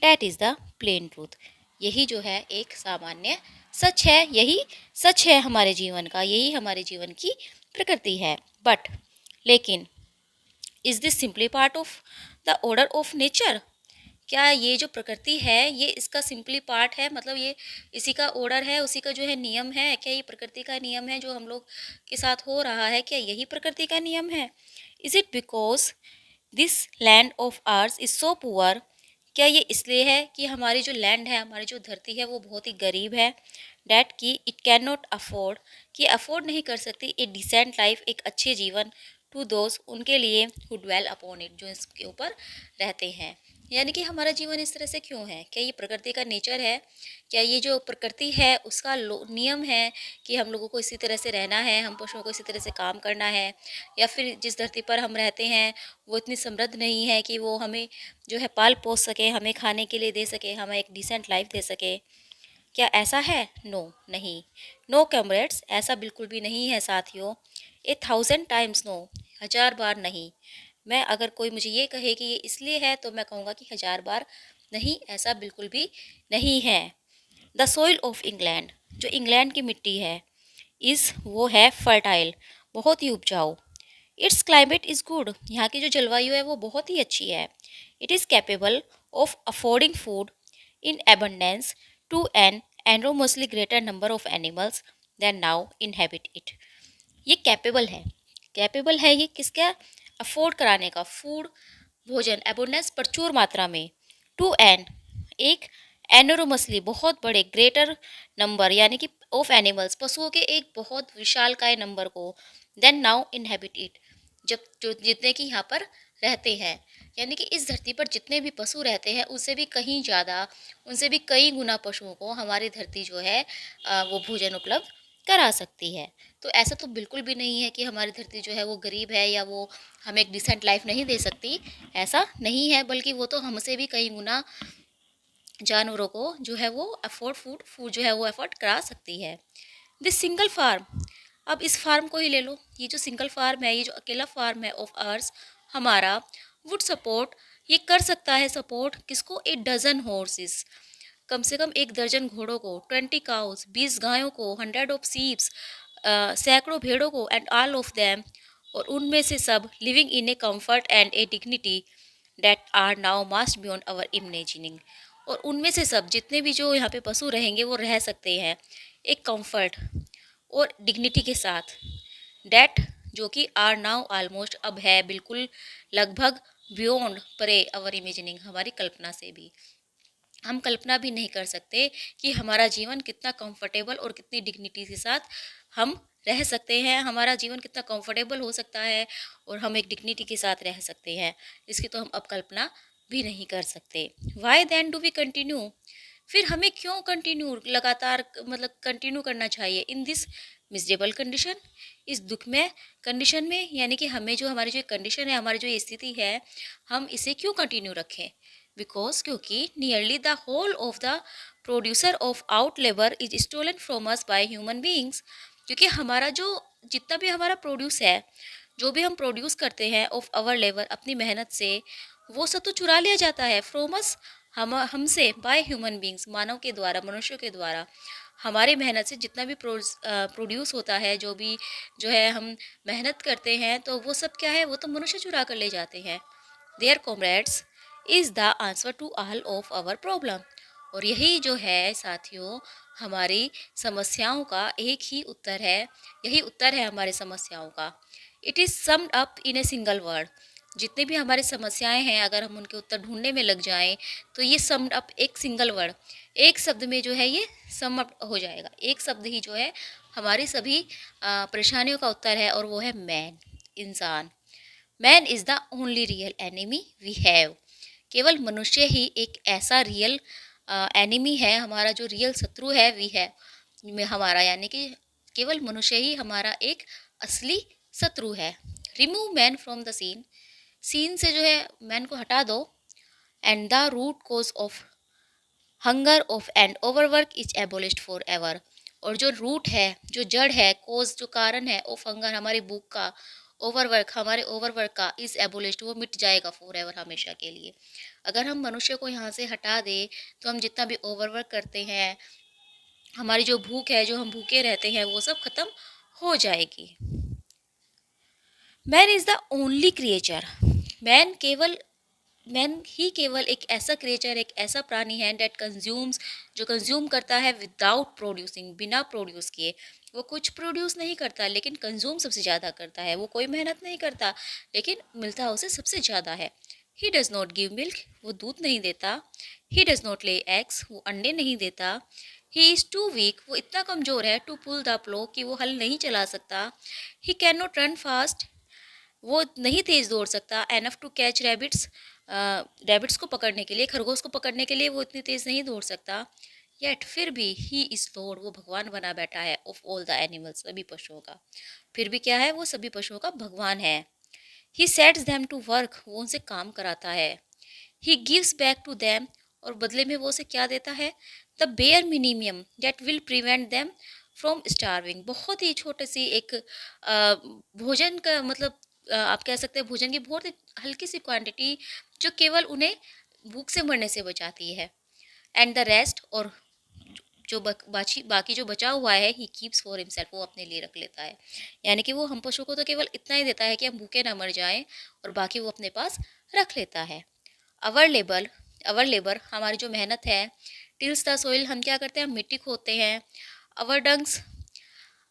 That is the plain truth, यही जो है एक सामान्य सच है, यही सच है हमारे जीवन का, यही हमारे जीवन की प्रकृति है। बट, लेकिन, is this simply part of the order of nature, क्या ये जो प्रकृति है ये इसका सिंपली पार्ट है, मतलब ये इसी का ऑर्डर है, उसी का जो है नियम है, क्या ये प्रकृति का नियम है जो हम लोग के साथ हो रहा है, क्या यही प्रकृति का नियम है? Is it because this land of ours is so poor, क्या ये इसलिए है कि हमारी जो लैंड है, हमारी जो धरती है, वो बहुत ही गरीब है, डैट कि इट कैन नॉट अफोर्ड, कि अफोर्ड नहीं कर सकती ए डिसेंट लाइफ, एक अच्छे जीवन, टू दोज, उनके लिए, हु ड्वेल अपॉन इट, जो इसके ऊपर रहते हैं। यानी कि हमारा जीवन इस तरह से क्यों है, क्या ये प्रकृति का नेचर है, क्या ये जो प्रकृति है उसका नियम है कि हम लोगों को इसी तरह से रहना है, हम पशुओं को इसी तरह से काम करना है, या फिर जिस धरती पर हम रहते हैं वो इतनी समृद्ध नहीं है कि वो हमें जो है पाल पोस सके, हमें खाने के लिए दे सके, हमें एक डिसेंट लाइफ दे सके, क्या ऐसा है? नो, नहीं। नो कैमरेड्स, ऐसा बिल्कुल भी नहीं है साथियों। 1,000 टाइम्स नो, 1000 बार नहीं। मैं अगर कोई मुझे ये कहे कि ये इसलिए है तो मैं कहूँगा कि 1000 बार नहीं, ऐसा बिल्कुल भी नहीं है। द सोइल ऑफ इंग्लैंड, जो इंग्लैंड की मिट्टी है, इज़, वो है फर्टाइल, बहुत ही उपजाऊ। इट्स क्लाइमेट इज़ गुड, यहाँ की जो जलवायु है वो बहुत ही अच्छी है। It is capable of affording food in abundance to an enormously greater number of animals than now inhabit it, ये कैपेबल है ये किसका, अफोर्ड कराने का, फूड, भोजन, एबोंडेंस, प्रचुर मात्रा में, टू एन, एक, एनोरमसली, बहुत बड़े, ग्रेटर नंबर यानी कि ऑफ एनिमल्स, पशुओं के एक बहुत विशालकाय नंबर को, देन नाउ इनहेबिट इट, जब जो जितने कि यहाँ पर रहते हैं, यानी कि इस धरती पर जितने भी पशु रहते हैं उससे भी कहीं ज़्यादा, उनसे भी कई गुना पशुओं को हमारी धरती जो है वो भोजन उपलब्ध करा सकती है। तो ऐसा तो बिल्कुल भी नहीं है कि हमारी धरती जो है वो गरीब है या वो हमें एक डिसेंट लाइफ नहीं दे सकती, ऐसा नहीं है, बल्कि वो तो हमसे भी कई गुना जानवरों को जो है वो अफोर्ड फूड जो है वो अफोर्ड करा सकती है। दिस सिंगल फार्म, अब इस फार्म को ही ले लो, ये जो सिंगल फार्म है, ये जो अकेला फार्म है ऑफ आर्स हमारा, वुड सपोर्ट, ये कर सकता है सपोर्ट किसको, 8 डज़न हॉर्सेस, कम से कम 1 दर्जन घोड़ों को, 20 काउस, 20 गायों को, 100 ऑफ सीप्स, सैकड़ों भेड़ों को, एंड ऑल ऑफ देम, और उनमें से सब living in a comfort and a dignity that are now almost beyond our imagining, और उनमें से सब जितने भी जो यहाँ पे पशु रहेंगे वो रह सकते हैं एक कंफर्ट और डिग्निटी के साथ, डैट, जो कि आर नाउ ऑलमोस्ट, अब है बिल्कुल, लगभग, बियॉन्ड, परे, अवर इमेजिनिंग, हमारी कल्पना से भी, हम कल्पना भी नहीं कर सकते कि हमारा जीवन कितना कंफर्टेबल और कितनी डिग्निटी के साथ हम रह सकते हैं, हमारा जीवन कितना कंफर्टेबल हो सकता है और हम एक डिग्निटी के साथ रह सकते हैं, इसकी तो हम अब कल्पना भी नहीं कर सकते। Why then do we continue? फिर हमें क्यों कंटिन्यू लगातार मतलब कंटिन्यू करना चाहिए इन दिस मिजरेबल कंडीशन, इस दुख में कंडीशन में, यानी कि हमें जो हमारी जो कंडीशन है, हमारी जो ये स्थिति है, हम इसे क्यों कंटिन्यू रखें? बिकॉज क्योंकि nearly the whole of the producer of our labour is stolen from us by human beings. क्योंकि हमारा जो जितना भी हमारा प्रोड्यूस है, जो भी हम प्रोड्यूस करते हैं ऑफ आवर लेबर अपनी मेहनत से, वो सब तो चुरा लिया जाता है फ्रॉम अस, हमसे बाय ह्यूमन बींग्स, मानव के द्वारा, मनुष्यों के द्वारा। हमारी मेहनत से जितना भी प्रोड्यूस होता है, जो भी जो है हम मेहनत करते हैं, तो वो सब क्या है, वो तो मनुष्य चुरा कर ले जाते हैं। There comrades is the answer to all of our problem. और यही जो है साथियों, हमारी समस्याओं का एक ही उत्तर है, यही उत्तर है हमारी समस्याओं का। It is summed up in a single word. जितनी भी हमारी समस्याएं हैं, अगर हम उनके उत्तर ढूंढने में लग जाएं, तो ये समड अप एक सिंगल वर्ड, एक शब्द में जो है ये सम अप हो जाएगा। एक शब्द ही जो है हमारी सभी परेशानियों का उत्तर है, और वो है मैन, इंसान। Man is the only real enemy we have. केवल मनुष्य ही एक ऐसा रियल एनिमी है, हमारा जो रियल शत्रु है वी है में हमारा, यानी कि केवल मनुष्य ही हमारा एक असली शत्रु है। Remove man from the scene, scene से जो है मैन को हटा दो। And the root cause of hunger of and overwork is abolished for ever. और जो रूट है, जो जड़ है, कोज जो कारण है ऑफ हंगर हमारी भूख का, ओवरवर्क हमारे ओवरवर्क का, इज एबोलिश्ड वो मिट जाएगा फॉर एवर हमेशा के लिए। अगर हम मनुष्य को यहाँ से हटा दें, तो हम जितना भी ओवरवर्क करते हैं, हमारी जो भूख है, जो हम भूखे रहते हैं, वो सब खत्म हो जाएगी। Man is the only creature, man केवल मैन ही केवल एक ऐसा क्रिएचर, एक ऐसा प्राणी है डेट कंज्यूम्स, जो कंज्यूम करता है विदाउट प्रोड्यूसिंग, बिना प्रोड्यूस किए। वो कुछ प्रोड्यूस नहीं करता, लेकिन कंज्यूम सबसे ज़्यादा करता है। वो कोई मेहनत नहीं करता, लेकिन मिलता उसे सबसे ज़्यादा है। He does not give milk, वो दूध नहीं देता। He does not lay eggs, वो अंडे नहीं देता। ही इज़ टू वीक, वो इतना कमज़ोर है, टू पुल द प्लो, कि वो हल नहीं चला सकता। He can not run fast, वो नहीं तेज़ दौड़ सकता। Enough to catch rabbits, rabbits को पकड़ने के लिए, खरगोश को पकड़ने के लिए वो इतनी तेज़ नहीं दौड़ सकता। येट फिर भी ही इज़ लॉर्ड, वो भगवान बना बैठा है ऑफ ऑल द एनिमल्स, सभी पशुओं का। फिर भी क्या है, वो सभी पशुओं का भगवान है। He sets them to work, वो उनसे काम कराता है। He gives back to them, और बदले में वो उसे क्या देता है, the bare minimum that will prevent them from starving. बहुत ही छोटे सी एक भोजन का मतलब, आप कह सकते हैं भोजन की बहुत ही हल्की सी क्वांटिटी, जो केवल उन्हें भूख से मरने से बचाती है। एंड द रेस्ट, और जो बाकी जो बचा हुआ है, ही कीप्स फॉर हिमसेल्फ, वो अपने लिए रख लेता है। यानी कि वो हम पशु को तो केवल इतना ही देता है कि हम भूखे ना मर जाएं, और बाकी वो अपने पास रख लेता है। अवर लेबर, अवर लेबर हमारी जो मेहनत है, टिल्स द सोइल, हम क्या करते हैं, हम मिट्टी खोदते हैं। अवर डंग्स,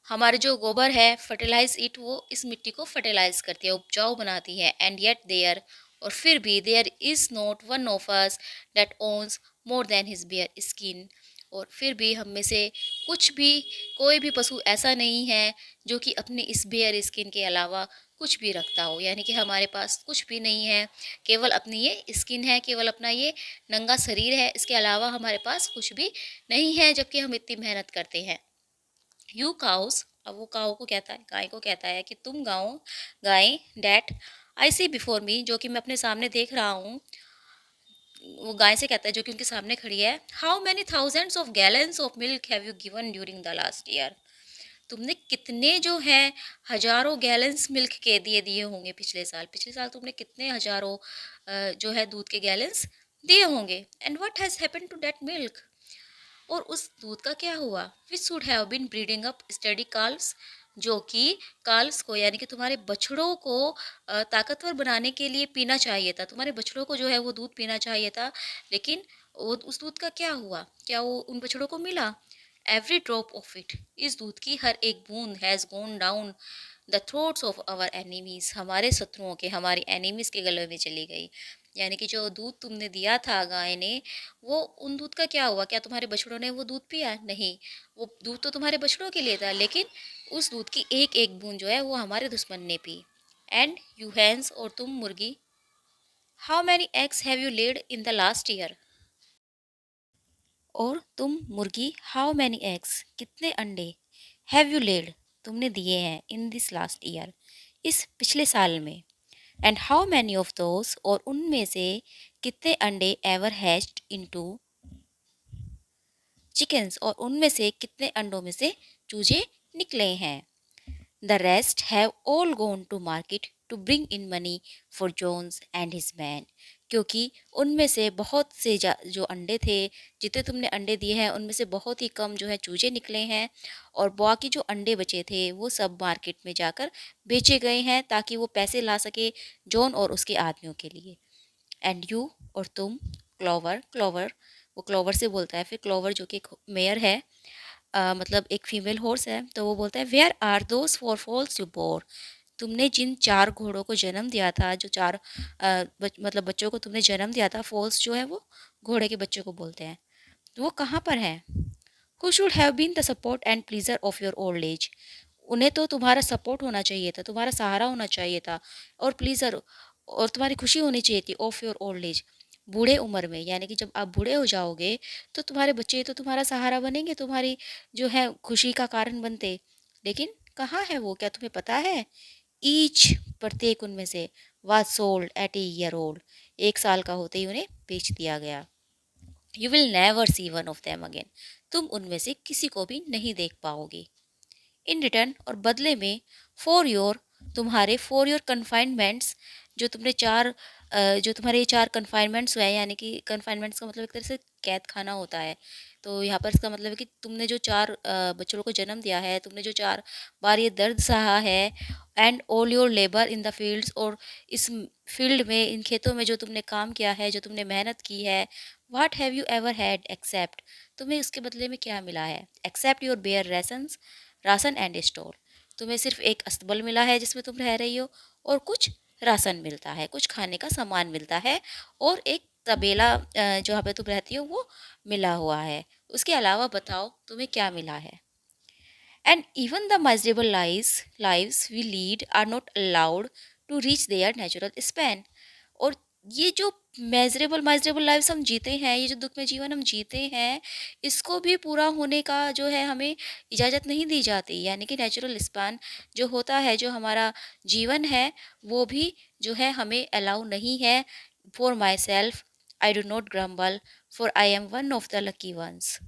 हमारे जो गोबर है, फर्टिलाइज इट, वो इस मिट्टी को फर्टिलाइज करती है, उपजाऊ बनाती है। एंड येट देयर, और फिर भी there is not one of us that owns more than his bare skin. और फिर भी हम में से कुछ भी, कोई भी पशु ऐसा नहीं है जो कि अपने इस बेयर स्किन के अलावा कुछ भी रखता हो। यानी कि हमारे पास कुछ भी नहीं है, केवल अपनी ये स्किन है, केवल अपना ये नंगा शरीर है, इसके अलावा हमारे पास कुछ भी नहीं है, जबकि हम इतनी मेहनत करते हैं। यू काउस, अब वो काऊ को कहता है, गाय को कहता है कि तुम गाओ, गाय that I see before me, जो कि मैं अपने सामने देख रहा हूँ। वो गाय से कहता है, जो कि उनके सामने खड़ी है, how many thousands of gallons of milk have you given during the last year. तुमने कितने जो है हजारों गैलन्स मिल्क के दिए दिए होंगे पिछले साल, पिछले साल तुमने कितने हजारों जो है दूध के गैलन्स दिए होंगे। And what has happened to that milk, और उस दूध का क्या हुआ। Which should have been breeding up sturdy calves, जो कि काल्स को, यानी कि तुम्हारे बछड़ों को ताकतवर बनाने के लिए पीना चाहिए था। तुम्हारे बछड़ों को जो है वो दूध पीना चाहिए था, लेकिन वो उस दूध का क्या हुआ, क्या वो उन बछड़ों को मिला। एवरी ड्रॉप ऑफ इट, इस दूध की हर एक बूंद has gone down the throats of our enemies, हमारे शत्रुओं के, हमारी एनिमीज के गले में चली गई। यानी कि जो दूध तुमने दिया था गाय ने, वो उन दूध का क्या हुआ? क्या तुम्हारे बछड़ों ने वो दूध पिया? नहीं, वो दूध तो तुम्हारे बछड़ों के लिए था, लेकिन उस दूध की एक-एक बूँद जो है वो हमारे दुश्मन ने पी। एंड यू हेन्स, और तुम मुर्गी, how many eggs have you laid in the last year? और तुम मुर्गी, हाउ मैनी एग्स, कितने अंडे, हैव यू लेड, तुमने दिए हैं, इन दिस लास्ट ईयर, इस पिछले साल में। And how many of those, और उनमें से कितने अंडे एवर हैच्ड इनटू चिकन्स, और उनमें से कितने अंडों में से चूजे निकले हैं। The rest have all gone to market to bring in money for Jones and his man, क्योंकि उनमें से बहुत से जो अंडे थे, जितने तुमने अंडे दिए हैं उनमें से बहुत ही कम जो है चूजे निकले हैं, और बाकी जो अंडे बचे थे वो सब मार्केट में जाकर बेचे गए हैं ताकि वो पैसे ला सके जॉन और उसके आदमियों के लिए। एंड यू, और तुम, क्लोवर, क्लोवर, वो क्लोवर से बोलता है। फिर क्लोवर जो कि एक मेयर है, मतलब एक फीमेल हॉर्स है, तो वो बोलता है, where are those four foals you bore, तुमने जिन 4 घोड़ों को जन्म दिया था, जो 4 मतलब बच्चों को तुमने जन्म दिया था, फॉल्स जो है वो घोड़े के बच्चों को बोलते हैं, तो वो कहाँ पर हैं? Who should have been the support and pleasure of your old age, उन्हें तो तुम्हारा सपोर्ट होना चाहिए था, तुम्हारा सहारा होना चाहिए था, और प्लीजर, और तुम्हारी खुशी होनी चाहिए थी, ऑफ योर ओल्ड एज, बूढ़े उम्र में, यानी कि जब आप बूढ़े हो जाओगे तो तुम्हारे बच्चे तो तुम्हारा सहारा बनेंगे, तुम्हारी जो है खुशी का कारण बनते। लेकिन कहाँ है वो, क्या तुम्हें पता है? ईच, प्रत्येक उनमें से, was sold at a year old, 1 साल का होते ही उन्हें बेच दिया गया। You will never see one of them again, तुम उनमें से किसी को भी नहीं देख पाओगे। इन रिटर्न, और बदले में, फॉर योर, तुम्हारे, फॉर योर कन्फाइनमेंट्स, जो तुमने 4 जो तुम्हारे ये 4 कन्फाइनमेंट्स हुए हैं, यानी कि कन्फाइनमेंट्स का मतलब एक तरह से कैद खाना होता है। तो यहाँ पर इसका मतलब है कि तुमने जो 4 बच्चों को जन्म दिया है, तुमने जो 4 बार ये दर्द सहा है, and all your labour in the fields, और इस फील्ड में, इन खेतों में जो तुमने काम किया है, जो तुमने मेहनत की है, what have you ever had except, तुम्हें इसके बदले में क्या मिला है? Except your bare rations, ration and stall, तुम्हें सिर्फ एक अस्तबल मिला है जिसमें तुम रह रही हो, और कुछ राशन मिलता है, कुछ खाने का सामान मिलता है, और एक तबेला जहाँ पे तुम रहती हो वो मिला हुआ है। उसके अलावा बताओ तुम्हें क्या मिला है? And even the miserable lives we lead are not allowed to reach their natural span, और ये जो मेजरेबल लाइफ्स हम जीते हैं, ये जो दुख में जीवन हम जीते हैं, इसको भी पूरा होने का जो है हमें इजाज़त नहीं दी जाती, यानी कि नेचुरल स्पान जो होता है, जो हमारा जीवन है, वो भी जो है हमें अलाउ नहीं है। For my self I do not grumble, for I am one of the lucky ones.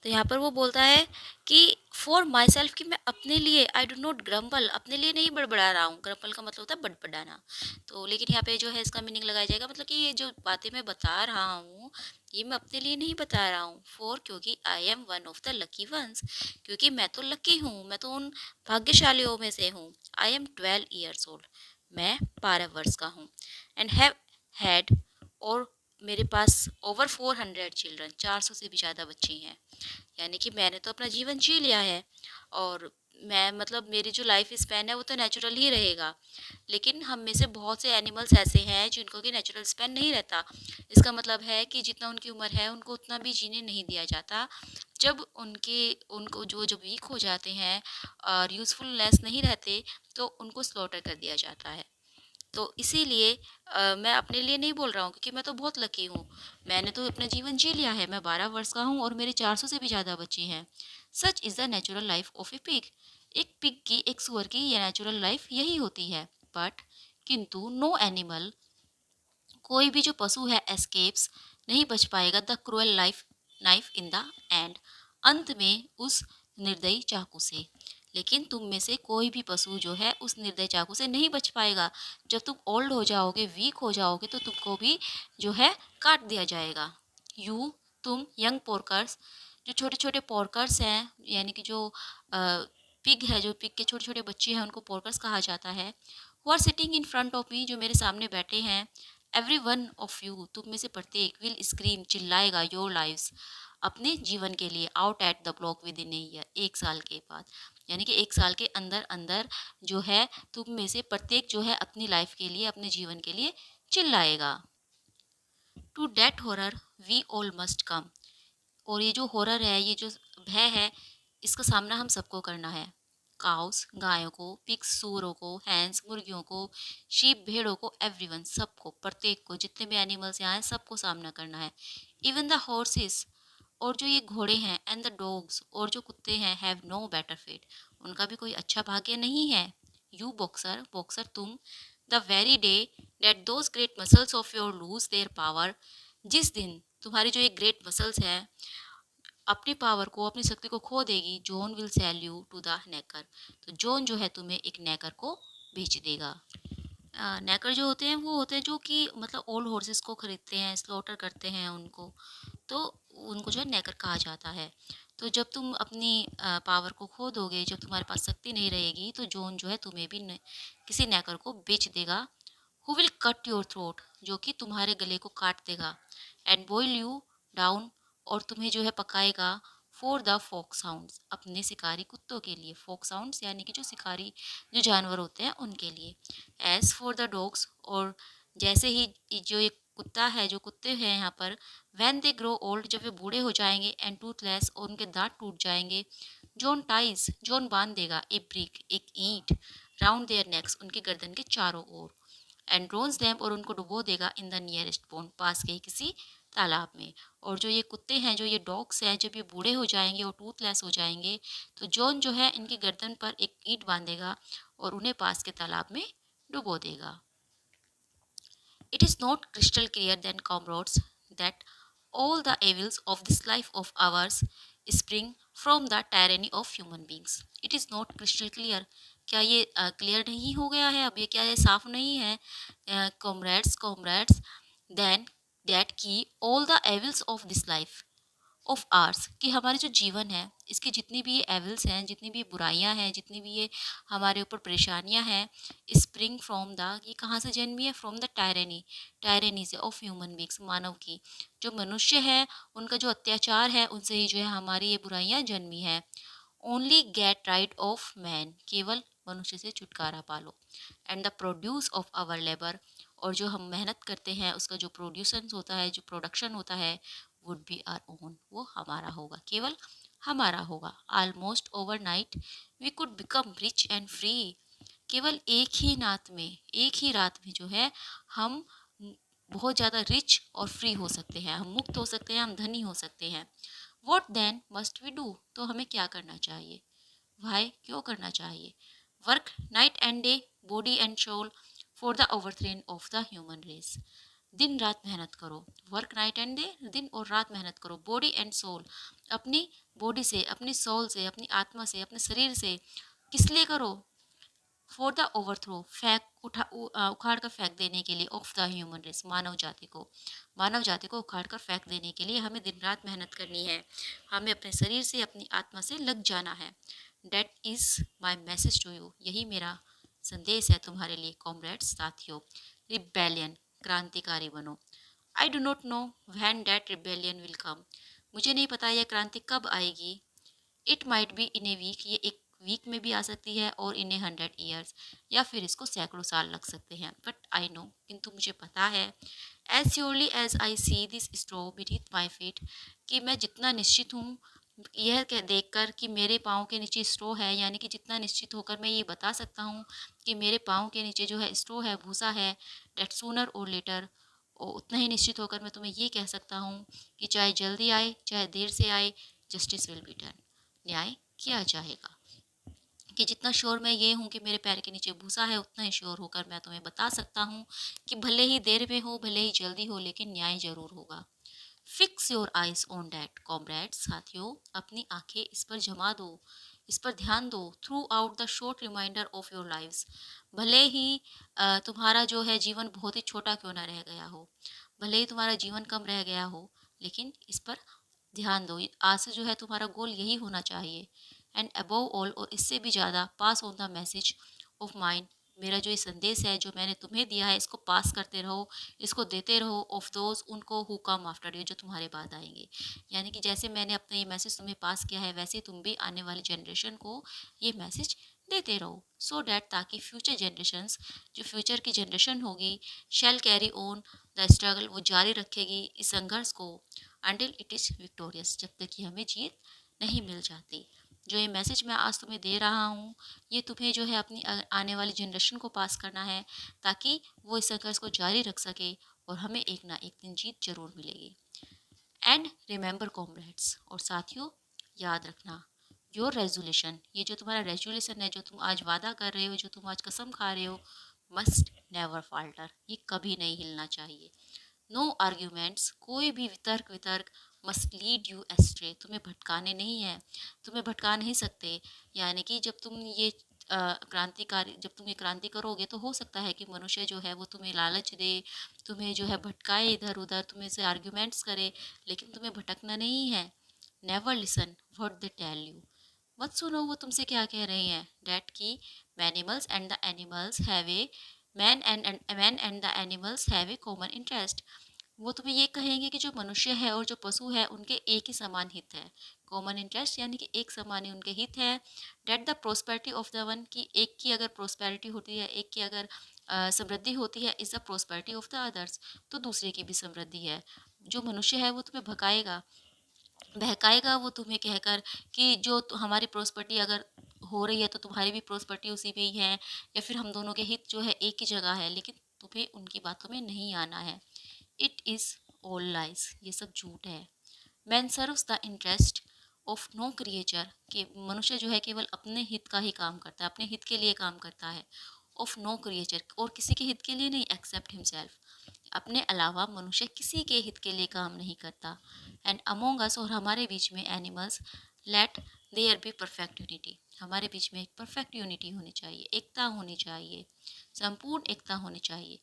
तो यहाँ पर वो बोलता है कि फॉर माई सेल्फ, कि मैं अपने लिए, आई डू नॉट ग्रम्बल, अपने लिए नहीं बड़बड़ा रहा हूँ। ग्रम्बल का मतलब होता है बड़बड़ाना। तो लेकिन यहाँ पे जो है इसका मीनिंग लगाया जाएगा, मतलब कि ये जो बातें मैं बता रहा हूँ, ये मैं अपने लिए नहीं बता रहा हूँ। फॉर, क्योंकि I am one of the lucky ones, क्योंकि मैं तो लकी हूँ, मैं तो उन भाग्यशालियों में से हूँ। आई एम 12 years old, मैं 12 वर्ष का हूँ। एंड हैव हैड, और मेरे पास ओवर 400 चिल्ड्रन, 400 से भी ज़्यादा बच्चे हैं, यानी कि मैंने तो अपना जीवन जी लिया है, और मैं, मतलब मेरी जो लाइफ स्पैन है वो तो नेचुरल ही रहेगा। लेकिन हम में से बहुत से एनिमल्स ऐसे हैं जिनको कि नेचुरल स्पैन नहीं रहता। इसका मतलब है कि जितना उनकी उम्र है उनको उतना भी जीने नहीं दिया जाता। जब उनको जो जो वीक हो जाते हैं और यूज़फुलनेस नहीं रहते, तो उनको स्लॉटर कर दिया जाता है। तो इसीलिए मैं अपने लिए नहीं बोल रहा हूँ, क्योंकि मैं तो बहुत लकी हूँ। मैंने तो अपना जीवन जी लिया है, मैं 12 वर्ष का हूँ और मेरे 400 से भी ज़्यादा बच्चे हैं। Such is the natural life of A pig, एक पिग की, एक सुअर की ये नेचुरल लाइफ यही होती है। बट, किंतु नो एनिमल, कोई भी जो पशु है, एस्केप्स, नहीं बच पाएगा the cruel life knife in the end, अंत में उस निर्दयी चाकू से। लेकिन तुम में से कोई भी पशु जो है उस निर्दयी चाकू से नहीं बच पाएगा। जब तुम ओल्ड हो जाओगे, वीक हो जाओगे, तो तुमको भी जो है काट दिया जाएगा। यू, तुम, यंग पोर्कर्स, जो छोटे छोटे पोर्कर्स हैं, यानी कि जो पिग है, जो पिग के छोटे छोटे बच्चे हैं, उनको पोर्कर्स कहा जाता है। Who are sitting in front of me, जो मेरे सामने बैठे हैं। एवरी वन ऑफ यू, तुम में से प्रत्येक, विल स्क्रीम, चिल्लाएगा, योर लाइव्स, अपने जीवन के लिए, out at the block with in a year, 1 साल के बाद, यानी कि 1 साल के अंदर अंदर जो है तुम में से प्रत्येक जो है अपनी लाइफ के लिए, अपने जीवन के लिए चिल्लाएगा। To that horror we all must come. और ये जो हॉरर है, ये जो भय है, इसका सामना हम सबको करना है। काउस गायों को, पिग्स सूअरों को, हैंस मुर्गियों को, शीप भेड़ों को, एवरीवन सबको, प्रत्येक को, जितने भी एनिमल्स यहाँ हैं सबको सामना करना है। इवन द हॉर्सेस, और जो ये घोड़े हैं, एंड द डॉग्स, और जो कुत्ते हैं, हैव नो बेटर फेट, उनका भी कोई अच्छा भाग्य नहीं है। यू बॉक्सर, बॉक्सर तुम, the very day that those great muscles of your lose their power, जिस दिन तुम्हारी जो ये ग्रेट मसल्स है अपनी पावर को, अपनी शक्ति को खो देगी, John will sell you to the knacker, तो जॉन जो है तुम्हें एक नेकर को बेच देगा। नेकर जो होते हैं वो होते हैं जो कि मतलब ओल्ड हॉर्सेस को खरीदते हैं, स्लॉटर करते हैं उनको, तो उनको जो है नेकर कहा जाता है। तो जब तुम अपनी पावर को खो दोगे, जब तुम्हारे पास शक्ति नहीं रहेगी, तो जॉन जो है तुम्हें भी किसी नेकर को बेच देगा। Who will cut your throat, जो कि तुम्हारे गले को काट देगा। एंड बॉयल यू डाउन, और तुम्हें जो है पकाएगा। फॉर द फोक साउंड्स, अपने शिकारी कुत्तों के लिए। फोक साउंड्स यानी कि जो शिकारी जो जानवर होते हैं उनके लिए। एज फॉर द डॉग्स, और जैसे ही जो ये कुत्ता है, जो कुत्ते हैं यहाँ पर, वैन दे ग्रो ओल्ड, जब वे बूढ़े हो जाएंगे, एंड टूथलेस, और उनके दांत टूट जाएंगे, जॉन टाइज, जॉन बांध देगा, ए ब्रिक, एक ईंट, राउंड देयर नेक्स, उनकी गर्दन के चारों ओर, एंड ड्रोन्स देम, और उनको डुबो देगा, इन द नियरेस्ट पॉन्ड, पास के ही किसी तालाब में। और जो ये कुत्ते हैं, जो ये डॉग्स हैं, जब ये बूढ़े हो जाएंगे और टूथलेस हो जाएंगे, तो जॉन जो है इनकी गर्दन पर एक ईंट बांधेगा और उन्हें पास के तालाब में डुबो देगा। It is not crystal clear then, comrades, that all the evils of this life of ours spring from the tyranny of human beings. It is not crystal clear. क्या ये क्लियर नहीं हो गया है अब? ये क्या ये साफ नहीं है? कॉमरेड्स, देन दैट की all the evils of this life of ours, कि हमारे जो जीवन है इसकी जितनी भी ये एविल्स हैं, जितनी भी बुराइयां हैं, जितनी भी ये हमारे ऊपर परेशानियां हैं, स्प्रिंग फ्रॉम द, ये कहाँ से जन्मी है? फ्रॉम द टायरनी, टायरनी से, ऑफ ह्यूमन बींग्स, मानव की, जो मनुष्य है उनका जो अत्याचार है, उनसे ही जो है हमारी ये बुराइयां जन्मी है। Only get rid of man, केवल मनुष्य से छुटकारा पालो। And the produce of our labour, और जो हम मेहनत करते हैं उसका जो प्रोड्यूसन होता है, जो प्रोडक्शन होता है, वुड बी आर ओन, वो हमारा होगा, केवल हमारा होगा। Almost overnight we could become rich and free, केवल एक ही नात में, एक ही रात में जो है हम बहुत ज़्यादा रिच और फ्री हो सकते हैं, हम मुक्त हो सकते हैं, हम धनी हो सकते हैं। What then must we do, तो हमें क्या करना चाहिए? वाई, क्यों करना चाहिए? Work night and day, body and soul, for the overthrow of the human race. दिन रात मेहनत करो, वर्क नाइट एंड डे, दिन और रात मेहनत करो, बॉडी एंड सोल, अपनी बॉडी से, अपनी सोल से, अपनी आत्मा से, अपने शरीर से। किस लिए करो? फॉर द ओवरथ्रो, उखाड़ कर फेंक देने के लिए, ऑफ द ह्यूमन रेस, मानव जाति को, मानव जाति को उखाड़ कर फेंक देने के लिए हमें दिन रात मेहनत करनी है, हमें अपने शरीर से, अपनी आत्मा से लग जाना है। That is my message to you, यही मेरा संदेश है तुम्हारे लिए कॉमरेड्स, साथियों। रिबेलियन, क्रांतिकारी बनो। I do not know when that rebellion will come, मुझे नहीं पता यह क्रांति कब आएगी। It might be in a week, ये एक वीक में भी आ सकती है, और इन ए 100 ईयर्स, या फिर इसको सैकड़ों साल लग सकते हैं। बट आई नो, किंतु मुझे पता है, as surely as I see this straw beneath my feet, कि मैं जितना निश्चित हूँ यह देख कर कि मेरे पाँव के नीचे स्ट्रो है, यानी कि जितना निश्चित होकर मैं ये बता सकता हूँ कि मेरे पाँव के नीचे जो है स्ट्रो है, भूसा है, डेट सूनर और लेटर, और उतना ही निश्चित होकर मैं तुम्हें ये कह सकता हूँ कि चाहे जल्दी आए चाहे देर से आए, जस्टिस विल बी डन, न्याय किया जाएगा। कि जितना श्योर मैं ये हूँ कि मेरे पैर के नीचे भूसा है, उतना ही श्योर होकर मैं तुम्हें बता सकता हूँ कि भले ही देर में हो, भले ही जल्दी हो, लेकिन न्याय जरूर होगा। Fix your eyes on that, comrade, साथियों, अपनी आंखें इस पर जमा दो, इस पर ध्यान दो, throughout the short reminder of your lives, भले ही तुम्हारा जो है जीवन बहुत ही छोटा क्यों ना रह गया हो, भले ही तुम्हारा जीवन कम रह गया हो, लेकिन इस पर ध्यान दो। आज से जो है तुम्हारा गोल यही होना चाहिए। एंड अबव ऑल, और इससे भी ज़्यादा, pass on the message of mind, मेरा जो ये संदेश है जो मैंने तुम्हें दिया है, इसको पास करते रहो, इसको देते रहो, ऑफ दोज, उनको हु कम आफ्टर यू, जो तुम्हारे बाद आएंगे। यानी कि जैसे मैंने अपना ये मैसेज तुम्हें पास किया है, वैसे तुम भी आने वाली जनरेशन को ये मैसेज देते रहो, सो डैट ताकि फ्यूचर जनरेशन्स, जो फ्यूचर की जनरेशन होगी, शैल कैरी ऑन द स्ट्रगल, वो जारी रखेगी इस संघर्ष को, अंटिल इट इज़ विक्टोरियस, जब तक कि हमें जीत नहीं मिल जाती। जो ये मैसेज मैं आज तुम्हें दे रहा हूँ, ये तुम्हें जो है अपनी आने वाली जनरेशन को पास करना है, ताकि वो इस संघर्ष को जारी रख सके और हमें एक ना एक दिन जीत जरूर मिलेगी। एंड रिमेंबर कॉमरेड्स, और साथियों याद रखना, योर रेजोल्यूशन, ये जो तुम्हारा रेजोल्यूशन है, जो तुम आज वादा कर रहे हो, जो तुम आज कसम खा रहे हो, मस्ट नेवर फाल्टर, ये कभी नहीं हिलना चाहिए। नो आर्ग्यूमेंट्स, कोई भी वितर्क मस्ट लीड यू एस्ट्रे, तुम्हें भटकाने नहीं है, तुम्हें भटका नहीं सकते। यानी कि जब तुम ये क्रांतिकारी, जब तुम ये क्रांति करोगे तो हो सकता है कि मनुष्य जो है वो तुम्हें लालच दे, तुम्हें जो है भटकाए इधर उधर, तुम्हें से आर्ग्यूमेंट्स करे, लेकिन तुम्हें भटकना नहीं है। Never listen what they tell you, मत सुनो वो तुमसे क्या कह रहे हैं। डैट की मैनिमल्स and the animals have a man and the animals have a common interest, वो तुम्हें ये कहेंगे कि जो मनुष्य है और जो पशु है उनके एक ही समान हित है। कॉमन इंटरेस्ट यानी कि एक समान ही उनके हित है। That the prosperity of the one, की एक की अगर प्रोस्पेरिटी होती है, एक की अगर समृद्धि होती है, is the prosperity of the others, तो दूसरे की भी समृद्धि है। जो मनुष्य है वो तुम्हें भगाएगा, बहकाएगा वो तुम्हें कहकर कि जो हमारी प्रोस्पेरिटी अगर हो रही है तो तुम्हारी भी प्रोस्पेरिटी उसी में ही है, या फिर हम दोनों के हित जो है एक ही जगह है, लेकिन तुम्हें उनकी बातों में नहीं आना है। इट इज़ ऑल लाइज, ये सब झूठ है। Man serves the interest of no creature, कि मनुष्य जो है केवल अपने हित का ही काम करता है, अपने हित के लिए काम करता है। ऑफ नो क्रिएचर, और किसी के हित के लिए नहीं, एक्सेप्ट हिमसेल्फ, अपने अलावा मनुष्य किसी के हित के लिए काम नहीं करता। एंड अमोंग अस, और हमारे बीच में animals, let there be perfect unity, हमारे बीच में एक परफेक्ट यूनिटी होनी चाहिए, एकता होनी चाहिए, संपूर्ण एकता होनी चाहिए।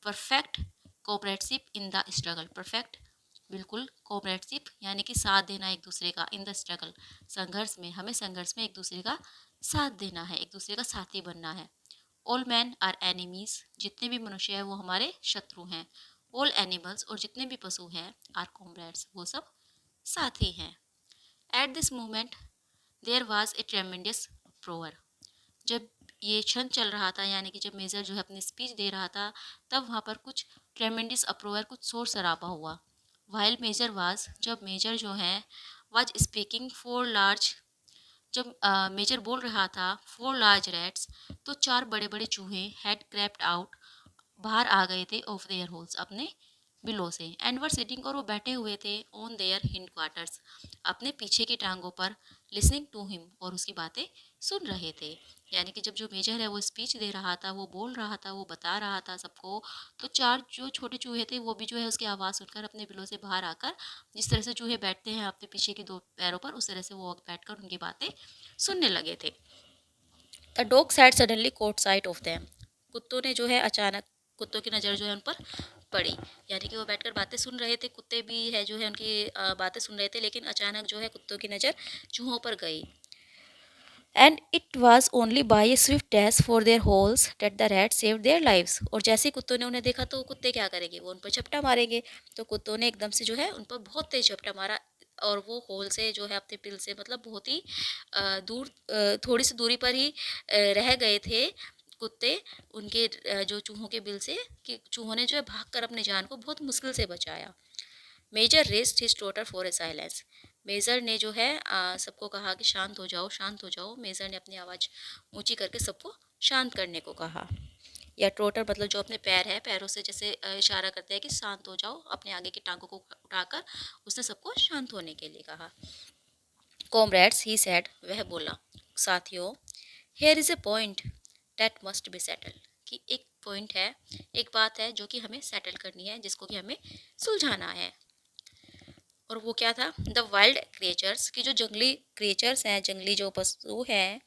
Perfect comradeship in the struggle, perfect बिल्कुल कोऑपरेटशिप यानी कि साथ देना एक दूसरे का, इन द स्ट्रगल, संघर्ष में, हमें संघर्ष में एक दूसरे का साथ देना है, एक दूसरे का साथी बनना है। ऑल मैन आर एनिमीज, जितने भी मनुष्य हैं वो हमारे शत्रु हैं। ऑल एनिमल्स, और जितने भी पशु हैं, आर कॉमरेड्स, वो सब साथी हैं। At this moment there was a tremendous uproar, जब ये क्षण चल रहा था, यानी कि जब मेजर जो है अपनी स्पीच दे रहा था, तब वहाँ पर कुछ ट्रेमेंडियस अप्रोवर, कुछ शोर शराबा हुआ। वाइल मेजर वाज, जब मेजर जो है वाज स्पीकिंग फॉर लार्ज, जब मेजर बोल रहा था फॉर लार्ज रैट्स, तो चार बड़े बड़े चूहे हैड क्रैप्ड आउट, बाहर आ गए थे, ऑफ देयर होल्स, अपने बिलों से, एंड वर सिटिंग, और वो बैठे हुए थे, ऑन देयर हिंड क्वार्टर्स, अपने पीछे की टांगों पर, लिसनिंग टू हिम, और उसकी बातें सुन रहे थे। यानी कि जब जो मेजर है वो स्पीच दे रहा था, वो बोल रहा था, वो बता रहा था सबको, तो चार जो छोटे चूहे थे वो भी जो है उसकी आवाज़ सुनकर अपने बिलों से बाहर आकर, जिस तरह से चूहे बैठते हैं अपने पीछे के दो पैरों पर, उस तरह से वो बैठकर उनकी बातें सुनने लगे थे। The dog said suddenly caught sight of them, कुत्तों ने जो है अचानक, कुत्तों की नज़र जो है उन पर पड़ी। यानी कि वो बैठकर बातें सुन रहे थे, कुत्ते भी है जो है उनकी बातें सुन रहे थे, लेकिन अचानक जो है कुत्तों की नज़र चूहों पर गई। And it was only by a swift dash for their holes that the rat save their lives, और जैसे ही कुत्तों ने उन्हें देखा तो कुत्ते क्या करेंगे, वो उन पर झपटा मारेंगे। तो कुत्तों ने एकदम से जो है उन पर बहुत तेज झपटा मारा, और वो होल से जो है अपने बिल से, मतलब बहुत ही दूर, थोड़ी सी दूरी पर ही रह गए थे कुत्ते उनके, जो चूहों के बिल से, कि चूहों ने जो है भागकर अपनी जान को बहुत मुश्किल से बचाया। Major raised his trotter for a silence, Major ने जो है सबको कहा कि शांत हो जाओ, शांत हो जाओ। मेजर ने अपनी आवाज़ ऊंची करके सबको शांत करने को कहा। या ट्रोटर मतलब जो अपने पैर है, पैरों से जैसे इशारा करते हैं कि शांत हो जाओ, अपने आगे की टांगों को उठाकर उसने सबको शांत होने के लिए कहा। कॉमरेड्स, ही सेड, वह बोला, साथियों, here is a point that must be settle, कि एक पॉइंट है, एक बात है जो कि हमें सेटल करनी है, जिसको कि हमें सुलझाना है। और वो क्या था, द वाइल्ड क्रिएचर्स, की जो जंगली क्रिएचर्स हैं, जंगली जो पशु हैं,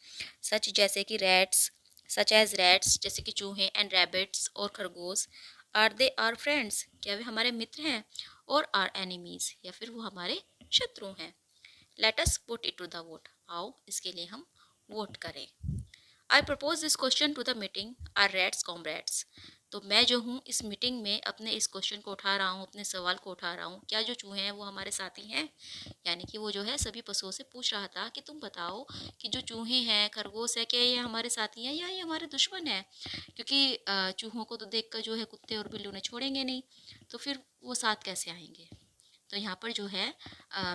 सच जैसे कि रैट्स, सच एज रैट्स, जैसे कि चूहे, एंड रैबिट्स, और खरगोश, आर दे आर फ्रेंड्स, क्या वे हमारे मित्र हैं, और आर एनिमीज, या फिर वो हमारे शत्रु हैं। Let us put it to the vote, आओ इसके लिए हम वोट करें। I propose this question to the meeting, are rats comrades, तो मैं जो हूँ इस मीटिंग में अपने इस क्वेश्चन को उठा रहा हूँ, अपने सवाल को उठा रहा हूँ, क्या जो चूहे हैं वो हमारे साथी हैं? यानी कि वो जो है सभी पशुओं से पूछ रहा था कि तुम बताओ कि जो चूहे हैं, खरगोश है, क्या ये हमारे साथी हैं या ये हमारे दुश्मन हैं? क्योंकि चूहों को तो देख कर जो है कुत्ते और बिल्ली उन्हें छोड़ेंगे नहीं, तो फिर वो साथ कैसे आएंगे? तो यहाँ पर जो है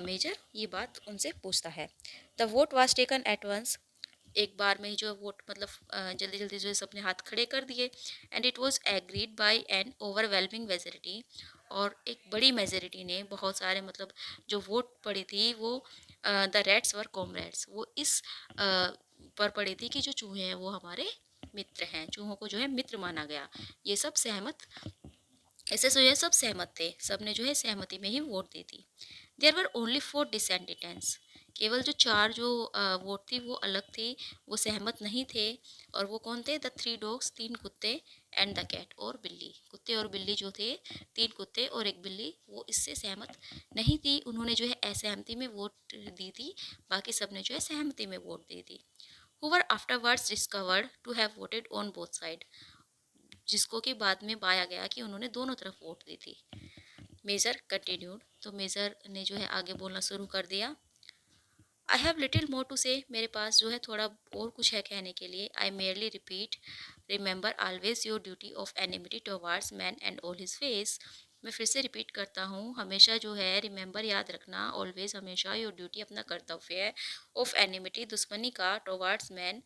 मेजर ये बात उनसे पूछता है। The vote was taken at once, एक बार में ही जो वोट मतलब जल्दी जल्दी जो है सबने हाथ खड़े कर दिए। And it was agreed by N overwhelming majority, और एक बड़ी मेजोरिटी ने, बहुत सारे मतलब जो वोट पड़ी थी वो द रेड्स वर कॉमरेड्स, वो इस पर पड़ी थी कि जो चूहे हैं वो हमारे मित्र हैं, चूहों को जो है मित्र माना गया। ये सब सहमत, ऐसे जो है सब सहमत थे, सब ने जो है सहमति में ही वोट दी थी। देयर वर ओनली 4 डिसेंडिटेंट्स, केवल जो 4 जो वोट थी वो अलग थी, वो सहमत नहीं थे। और वो कौन थे? द 3 डॉग्स, 3 कुत्ते, एंड द कैट, और बिल्ली। कुत्ते और बिल्ली जो थे, 3 कुत्ते और एक बिल्ली, वो इससे सहमत नहीं थी, उन्होंने जो है असहमति में वोट दी थी। बाकी सब ने जो है सहमति में वोट दी थी। Who were afterwards discovered to have voted on both side, जिसको कि बाद में पाया गया कि उन्होंने दोनों तरफ वोट दी थी। मेजर कंटिन्यूड, तो मेजर ने जो है आगे बोलना शुरू कर दिया। I have little more to say, मेरे पास जो है थोड़ा और कुछ है कहने के लिए। I merely repeat, remember always your duty of enmity towards man and all his ways, मैं फिर से रिपीट करता हूँ, हमेशा जो है रिमेंबर याद रखना, ऑलवेज हमेशा योर ड्यूटी अपना कर्तव्य है, ऑफ एनिमिटी दुश्मनी का, टुवर्ड्स मैन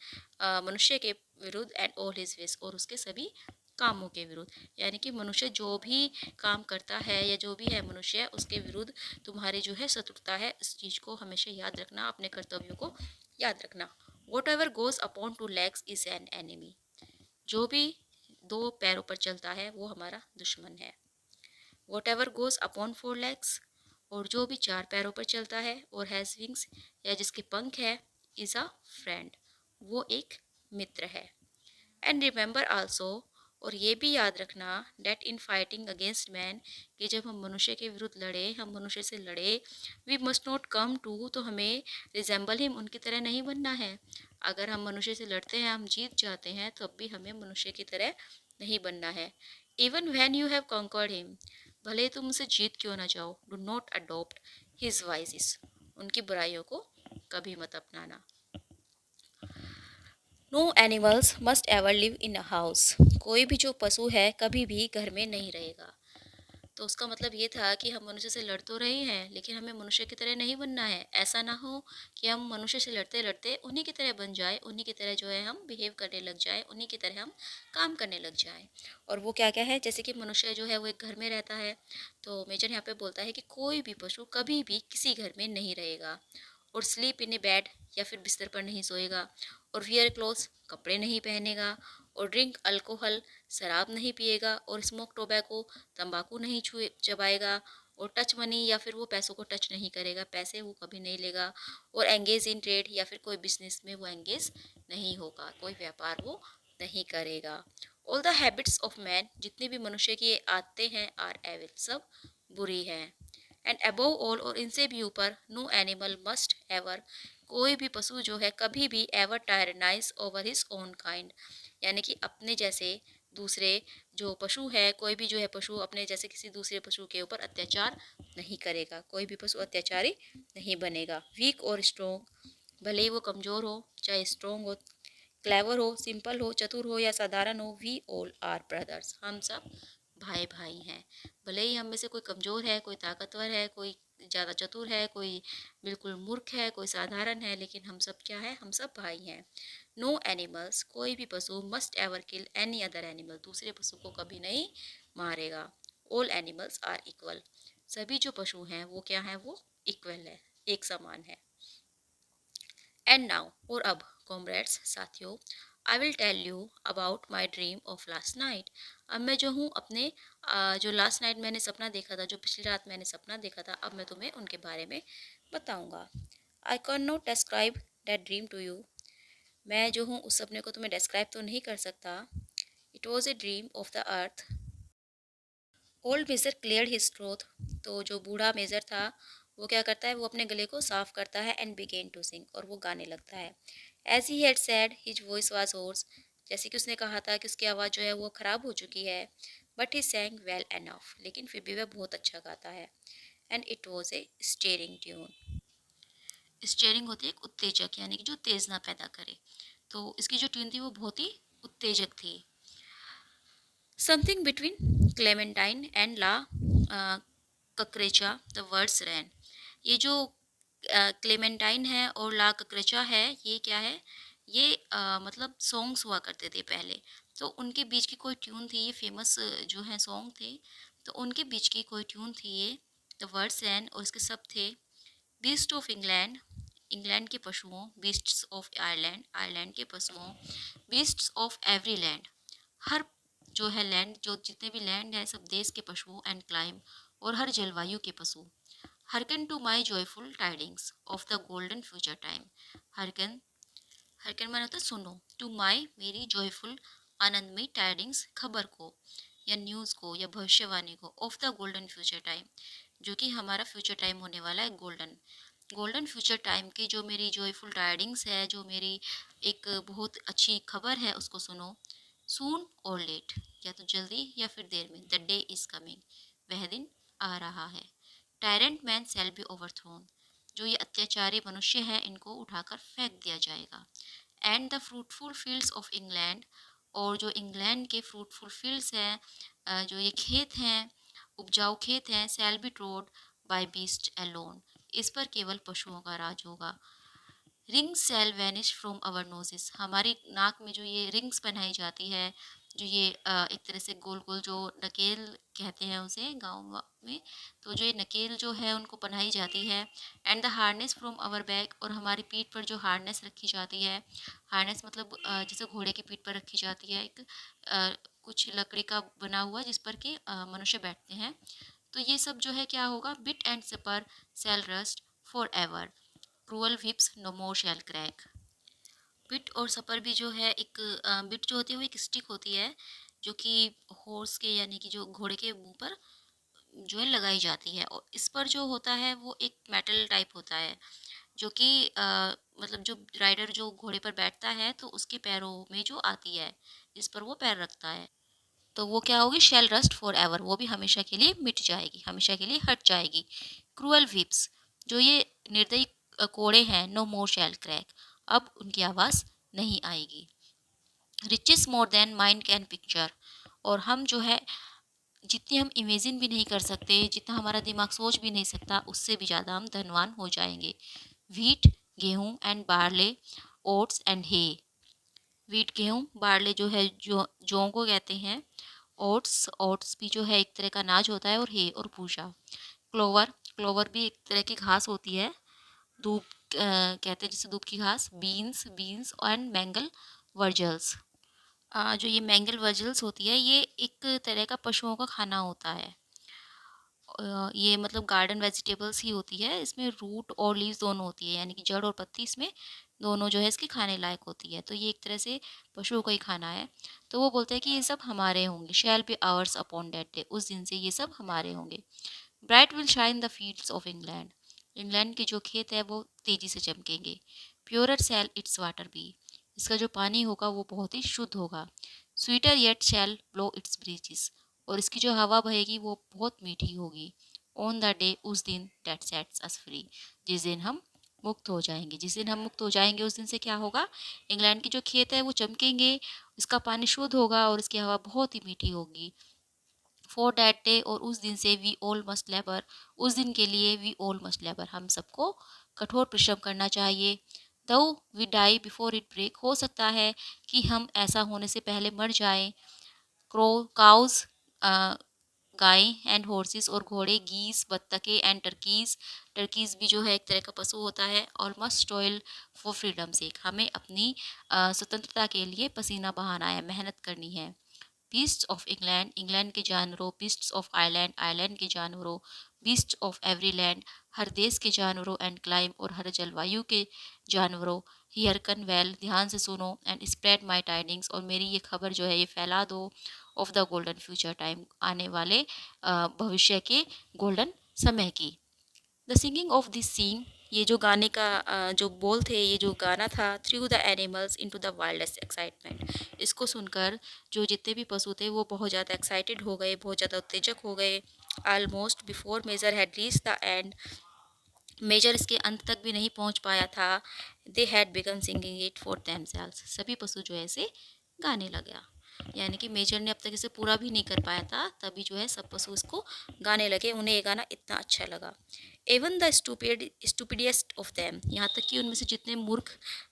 मनुष्य के विरुद्ध, एंड ऑल हिज फेस और उसके सभी कामों के विरुद्ध। यानी कि मनुष्य जो भी काम करता है या जो भी है मनुष्य, उसके विरुद्ध तुम्हारी जो है शत्रुता है, इस चीज़ को हमेशा याद रखना, अपने कर्तव्यों को याद रखना। What ever goes upon 2 legs is an enemy, जो भी 2 पैरों पर चलता है वो हमारा दुश्मन है। What ever goes upon 4 legs, और जो भी 4 पैरों पर चलता है और हैज़ विंग्स, या जिसके पंख है, इज़ अ फ्रेंड, वो एक मित्र है। एंड रिमेंबर आल्सो, और ये भी याद रखना, that in fighting against man, कि जब हम मनुष्य के विरुद्ध लड़े, हम मनुष्य से लड़े, we must not come to, तो हमें रिजेंबल हिम, उनकी तरह नहीं बनना है। अगर हम मनुष्य से लड़ते हैं, हम जीत जाते हैं, तब भी हमें मनुष्य की तरह नहीं बनना है। Even when you have conquered him, भले ही तुम उसे जीत क्यों ना जाओ, do not adopt his vices, उनकी बुराइयों को कभी मत अपनाना। No animals must ever live in a house, कोई भी जो पशु है कभी भी घर में नहीं रहेगा। तो उसका मतलब ये था कि हम मनुष्य से लड़ तो रहे हैं, लेकिन हमें मनुष्य की तरह नहीं बनना है। ऐसा ना हो कि हम मनुष्य से लड़ते लड़ते उन्हीं की तरह बन जाए, उन्हीं की तरह जो है हम बिहेव करने लग जाए, उन्हीं की तरह हम काम करने लग जाए। और वो क्या क्या है, जैसे कि मनुष्य जो है वो एक घर में रहता है, तो मेजर यहाँ पे बोलता है कि कोई भी पशु कभी भी किसी घर में नहीं रहेगा, और स्लीप इन ए बेड, या फिर बिस्तर पर नहीं सोएगा, और वियर क्लोथ्स, कपड़े नहीं पहनेगा, और ड्रिंक अल्कोहल, शराब नहीं पिएगा, और स्मोक टोबैको, तंबाकू नहीं छुए चबाएगा, और टच मनी, या फिर वो पैसों को टच नहीं करेगा, पैसे वो कभी नहीं लेगा, और एंगेज इन ट्रेड, या फिर कोई बिजनेस में वो एंगेज नहीं होगा, कोई व्यापार वो नहीं करेगा। All the habits of man, जितने भी मनुष्य की आदतें हैं, आर एविल, सब बुरी हैं। एंड अबोव ऑल, और इनसे भी ऊपर, नो एनिमल मस्ट एवर, कोई भी पशु जो है कभी भी ever tyrannise over his own kind, यानी कि अपने जैसे दूसरे जो पशु है, कोई भी जो है पशु अपने जैसे किसी दूसरे पशु के ऊपर अत्याचार नहीं करेगा, कोई भी पशु अत्याचारी नहीं बनेगा। वीक और स्ट्रोंग, भले ही वो कमज़ोर हो, चाहे स्ट्रोंग हो, क्लेवर हो, सिंपल हो, चतुर हो या साधारण हो, वी ऑल आर ब्रदर्स, हम सब भाई भाई हैं। भले ही हम में से कोई कमज़ोर है, कोई ताकतवर है, कोई ज़्यादा चतुर है, कोई बिल्कुल मूर्ख है, कोई साधारण है, लेकिन हम सब क्या है, हम सब भाई हैं। नो एनिमल्स, कोई भी पशु मस्ट एवर किल एनी अदर एनिमल, दूसरे पशु को कभी नहीं मारेगा। ऑल एनिमल्स आर इक्वल, सभी जो पशु हैं वो क्या है, वो इक्वल है, एक समान है। एंड नाउ, और अब कॉमरेड्स, साथियों, I will tell you about my dream of last night, अब मैं जो हूँ अपने जो लास्ट नाइट मैंने सपना देखा था, जो पिछली रात मैंने सपना देखा था, अब मैं तुम्हें उनके बारे में बताऊँगा। I can not describe that dream to you, मैं जो हूँ उस सपने को तुम्हें डिस्क्राइब तो नहीं कर सकता। It was a dream of the earth. Old Major clear his throat, तो जो बूढ़ा मेजर था वो क्या करता है, वो अपने गले को साफ करता है, एंड बिगेन टू सिंग, और वो गाने लगता है। As he had said his voice was hoarse, जैसे कि उसने कहा था कि उसकी आवाज़ जो है वो ख़राब हो चुकी है, बट ही सैंग वेल एनफ, लेकिन फिर भी वह बहुत अच्छा गाता है। And it was A steering tune. Steering होती है एक उत्तेजक, यानी कि जो उत्तेजना पैदा करे। तो इसकी जो ट्यून थी वो बहुत ही उत्तेजक थी। Something between Clementine and La Cucaracha the words ran. ये जो क्लेमेंटाइन है और ला कक्रेचा है, ये क्या है, ये मतलब सॉन्ग्स हुआ करते थे पहले। तो उनके बीच की कोई ट्यून थी, ये फेमस जो है सॉन्ग थे, तो उनके बीच की कोई ट्यून थी ये, द वर्ड्स रैन, और इसके सब थे बीस्ट ऑफ इंग्लैंड, इंग्लैंड के पशुओं, बीस्ट्स ऑफ आयरलैंड, आयरलैंड के पशुओं, बीस्ट्स ऑफ एवरी लैंड, हर जो है लैंड, जो जितने भी लैंड है सब देश के पशुओं, एंड क्लाइम, और हर जलवायु के पशु। Hearken to my joyful tidings of the golden future time. Hearken, hearken माने होता है सुनो, टू माई मेरी जॉयफुल आनंदमयी टाइडिंग्स खबर को या न्यूज़ को या भविष्यवाणी को, of the golden future time, जो कि हमारा फ्यूचर टाइम होने वाला है गोल्डन, गोल्डन फ्यूचर टाइम की जो मेरी जॉयफुल टाइडिंग्स है, जो मेरी एक बहुत अच्छी खबर है, उसको सुनो। सून और लेट, या तो जल्दी या फिर देर में, द डे इज कमिंग, वह दिन आ रहा है। Tyrant man shall be overthrown, जो ये अत्याचारी मनुष्य है इनको उठाकर फेंक दिया जाएगा। And the fruitful fields of England, और जो इंग्लैंड के फ्रूटफुल फील्ड्स हैं, जो ये खेत हैं, उपजाऊ खेत हैं, shall be trod by beast alone, इस पर केवल पशुओं का राज होगा। Rings shall vanish from our noses, हमारी नाक में जो ये रिंग्स पहनाई जाती है, जो ये एक तरह से गोल गोल जो नकेल कहते हैं उसे गाँव में, तो जो ये नकेल जो है उनको पहनाई जाती है। And the harness from our back, और हमारी पीठ पर जो हार्नेस रखी जाती है, हार्नेस मतलब जैसे घोड़े की पीठ पर रखी जाती है, एक कुछ लकड़ी का बना हुआ जिस पर कि मनुष्य बैठते हैं। तो ये सब जो है क्या होगा, bit and spur shall rust for ever, cruel whips no more shall crack. Bit और सपर भी जो है एक बिट जो होती है वो एक स्टिक होती है, जो कि हॉर्स के यानी कि जो घोड़े के मुंह पर जो है लगाई जाती है, और इस पर जो होता है वो एक मेटल टाइप होता है, जो कि मतलब जो राइडर जो घोड़े पर बैठता है तो उसके पैरों में जो आती है, जिस पर वो पैर रखता है, तो वो क्या होगी, शेल रस्ट फॉर एवर, वो भी हमेशा के लिए मिट जाएगी, हमेशा के लिए हट जाएगी। क्रूअल विप्स, जो ये निर्दयी कोड़े हैं, नो मोर शेल क्रैक, अब उनकी आवाज़ नहीं आएगी। Riches more than mind can picture, और हम जो है जितनी हम इमेजिन भी नहीं कर सकते, जितना हमारा दिमाग सोच भी नहीं सकता, उससे भी ज़्यादा हम धनवान हो जाएंगे। व्हीट, गेहूँ and barley, oats and hay. Wheat गेहूँ, बार्ले जो है जो जौ को कहते हैं, ओट्स, ओट्स भी जो है एक तरह का अनाज होता है, और हे और भूसा। क्लोवर, क्लोवर भी एक तरह की घास होती है, दूब कहते हैं जिसे दूब की घास। बीन्स, बीन्स एंड मैंगल वर्जल्स, जो ये मैंगल वर्जल्स होती है ये एक तरह का पशुओं का खाना होता है। ये मतलब गार्डन वेजिटेबल्स ही होती है, इसमें रूट और लीव्स दोनों होती है, यानी कि जड़ और पत्ती इसमें दोनों जो है इसके खाने लायक होती है, तो ये एक तरह से पशुओं का ही खाना है। तो वो बोलते हैं कि ये सब हमारे होंगे, shall be ours upon that day, उस दिन से ये सब हमारे होंगे। Bright will shine the fields of England, England के जो खेत है वो तेजी से चमकेंगे। Purer shall its water be, इसका जो पानी होगा वो बहुत ही शुद्ध होगा। Sweeter yet shall blow its breezes, और इसकी जो हवा बहेगी वो बहुत मीठी होगी। ऑन द डे, उस दिन, दैट सेट्स अस फ्री, जिस दिन हम मुक्त हो जाएंगे, जिस दिन हम मुक्त हो जाएंगे उस दिन से क्या होगा, इंग्लैंड के जो खेत है वो चमकेंगे, इसका पानी शुद्ध होगा और इसकी हवा बहुत ही मीठी होगी। फॉर डैट डे, और उस दिन से, वी ऑल मस्ट लेबर, उस दिन के लिए, वी ऑल मस्ट लेबर, हम सबको कठोर परिश्रम करना चाहिए। Though we die before it break, हो सकता है कि हम ऐसा होने से पहले मर जाएं। क्रो, काउज, गाय एंड हॉर्सेस, और घोड़े, गीस, बत्तखें एंड टर्कीज, टर्कीज भी जो है एक तरह का पशु होता है। और मस्ट टॉयल फॉर फ्रीडम सेक, हमें अपनी स्वतंत्रता के लिए पसीना बहाना है, मेहनत करनी है। बीस्ट्स ऑफ इंग्लैंड, इंग्लैंड के जानवरों। बीस्ट्स ऑफ आयरलैंड, आयरलैंड के जानवरों। बीस्ट ऑफ एवरी लैंड, हर देश के जानवरों। एंड क्लाइम, और हर जलवायु के जानवरों। हियरकन वेल, ध्यान से सुनो। एंड स्प्रेड माई टाइडिंग्स, और मेरी ये खबर जो है ये फैला दो। Of the golden future time, आने वाले भविष्य के गोल्डन समय की। The singing of this scene, ये जो गाने का जो बोल थे, ये जो गाना था, through the animals into the wildest excitement, इसको सुनकर जो जितने भी पशु थे वो बहुत ज़्यादा एक्साइटेड हो गए, बहुत ज़्यादा उत्तेजक हो गए। Almost before Major had reach the end, Major इसके अंत तक भी नहीं पहुंच पाया था, they had begun singing it for themselves, सभी पशु जो है इसे गाने लगा। यानी कि मेजर ने अब तक इसे पूरा भी नहीं कर पाया था, तभी जो है सब पशु इसको गाने लगे, उन्हें ये गाना इतना अच्छा लगा। Even the stupidest of them, यहाँ तक कि उनमें से जितने मूर्ख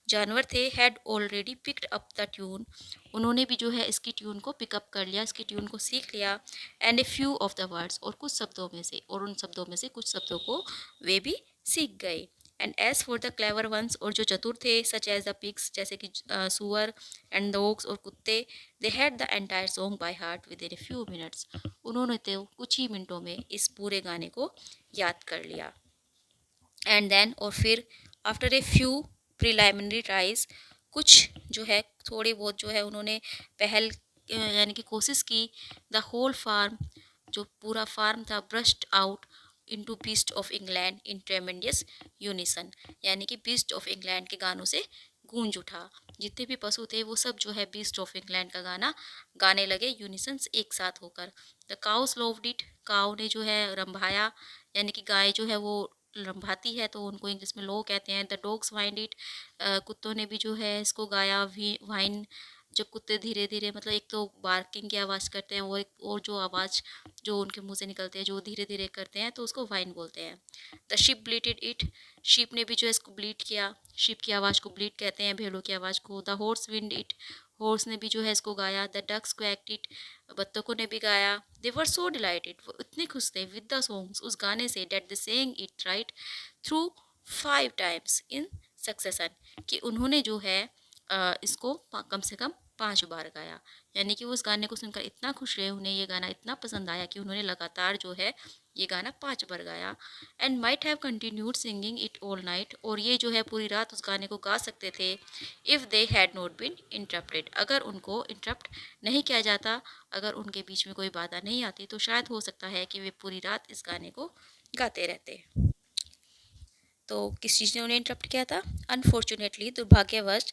जानवर थे, had already picked up the tune, उन्होंने भी जो है इसकी ट्यून को पिकअप कर लिया, इसकी ट्यून को सीख लिया। And a few of the words, और कुछ शब्दों में से, और उन शब्दों में से कुछ शब्दों को वे भी सीख गए। And as for the clever ones, और जो चतुर थे, सच एज द पिग्स, जैसे कि सुअर, एंड डॉग्स, और कुत्ते, they had the entire song by heart with in a few minutes, उन्होंने तो कुछ ही मिनटों में इस पूरे गाने को याद कर लिया। एंड देन, और फिर after a few preliminary tries, कुछ जो है थोड़ी बहुत जो है उन्होंने पहल यानी कि कोशिश की, द होल फार्म, जो पूरा फार्म था, burst out into beast of England in tremendous unison, यानी कि बीस्ट ऑफ इंग्लैंड के गानों से गूंज उठा। जितने भी पशु थे वो सब जो है बीस्ट ऑफ इंग्लैंड का गाना गाने लगे, यूनिसन्स एक साथ होकर। The cows loved it, cow ने जो है रंभाया, यानी कि गाय जो है वो रंभाती है तो उनको इंग्लिश में लो कहते हैं। द डॉग्स वाइंड इट, कुत्तों ने भी जो है इसको गाया। वाइन, जब कुत्ते धीरे धीरे, मतलब एक तो बार्किंग की आवाज़ करते हैं, वो एक और जो आवाज़ जो उनके मुंह से निकलती है जो धीरे धीरे करते हैं, तो उसको वाइन बोलते हैं। द शिप ब्लीटेड इट, शीप ने भी जो है इसको ब्लीट किया, शीप की आवाज़ को ब्लीट कहते हैं, भेड़ों की आवाज़ को। The horse wind it, horse ने भी जो है इसको गाया। द डक्स क्वैक्ड इट, बत्तखों ने भी गाया। दे वर सो डिलाइटेड, वो इतने खुश थे विद द सॉन्ग्स, उस गाने से, that the saying it right through 5 times in succession, कि उन्होंने जो है इसको कम से कम 5 बार गाया। यानी कि वो उस गाने को सुनकर इतना खुश रहे, उन्हें ये गाना इतना पसंद आया कि उन्होंने लगातार जो है ये गाना 5 बार गाया। And might have continued singing it all night, और ये जो है पूरी रात उस गाने को गा सकते थे, if they had not been interrupted, अगर उनको इंटरप्ट नहीं किया जाता, अगर उनके बीच में कोई बाधा नहीं आती, तो शायद हो सकता है कि वे पूरी रात इस गाने को गाते रहते। तो किस चीज़ ने उन्हें इंटरप्ट किया था? अनफॉर्चुनेटली, दुर्भाग्यवश,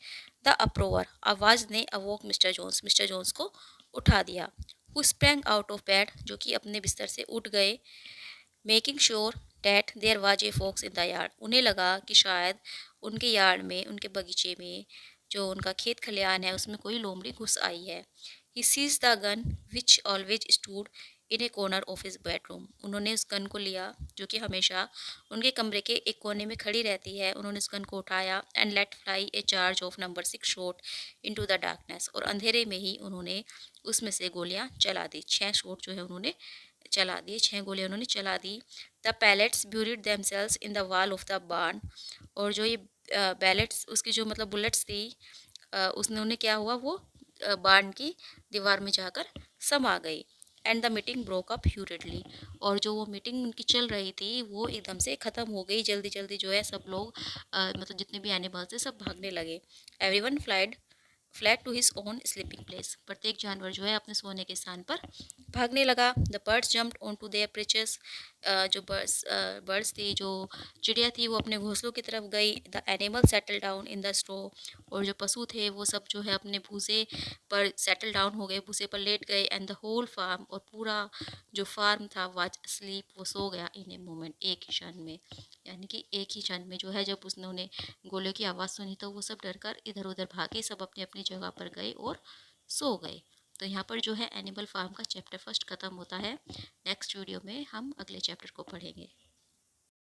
द अप्रोवर, आवाज़ ने अवोक मिस्टर जोन्स को उठा दिया। Who sprang out of bed, जो कि अपने बिस्तर से उठ गए। Making sure that there was a fox in the yard, उन्हें लगा कि शायद उनके यार्ड में, उनके बगीचे में, जो उनका खेत खलिहान है, उसमें कोई लोमड़ी घुस आई है। He sees the gun which always stood in A corner of his bedroom, उन्होंने उस गन को लिया जो कि हमेशा उनके कमरे के एक कोने में खड़ी रहती है, उन्होंने उस गन को उठाया। And let fly A charge of number 6 shot into the darkness, और अंधेरे में ही उन्होंने उसमें से गोलियां चला दी। 6 शॉट जो है उन्होंने चला दिए, 6 गोलियां उन्होंने चला दी। The pellets buried themselves in the wall of the barn, और जो ये बैलेट्स, उसकी जो मतलब बुलेट्स थी, उसने उन्हें क्या हुआ, वो बार्न की दीवार में जाकर समा गई। And the meeting broke up hurriedly, और जो वो मीटिंग उनकी चल रही थी वो एकदम से ख़त्म हो गई, जल्दी जल्दी जो है सब लोग मतलब जितने भी एनिमल्स थे सब भागने लगे। Everyone fled to his own sleeping place, प्रत्येक जानवर जो है अपने सोने के स्थान पर भागने लगा। The birds jumped on to their perches, जो बर्ड्स थी, जो चिड़िया थी, वो अपने घोंसलों की तरफ गई। The animal settle down in the straw, और जो पशु थे वो सब जो है अपने भूसे पर सेटल डाउन हो गए, भूसे पर लेट गए। एंड द होल फार्म, और पूरा जो फार्म था, वाज स्लीप, वो सो गया इन ए मोमेंट, एक ही क्षण में। यानी कि एक ही क्षण में जो है जब उन्होंने गोलियों की आवाज़ सुनी तो वो सब डरकर इधर उधर भागे, सब अपनी अपनी जगह पर गए और सो गए। तो यहाँ पर जो है एनिमल फार्म का चैप्टर फर्स्ट ख़त्म होता है। नेक्स्ट वीडियो में हम अगले चैप्टर को पढ़ेंगे।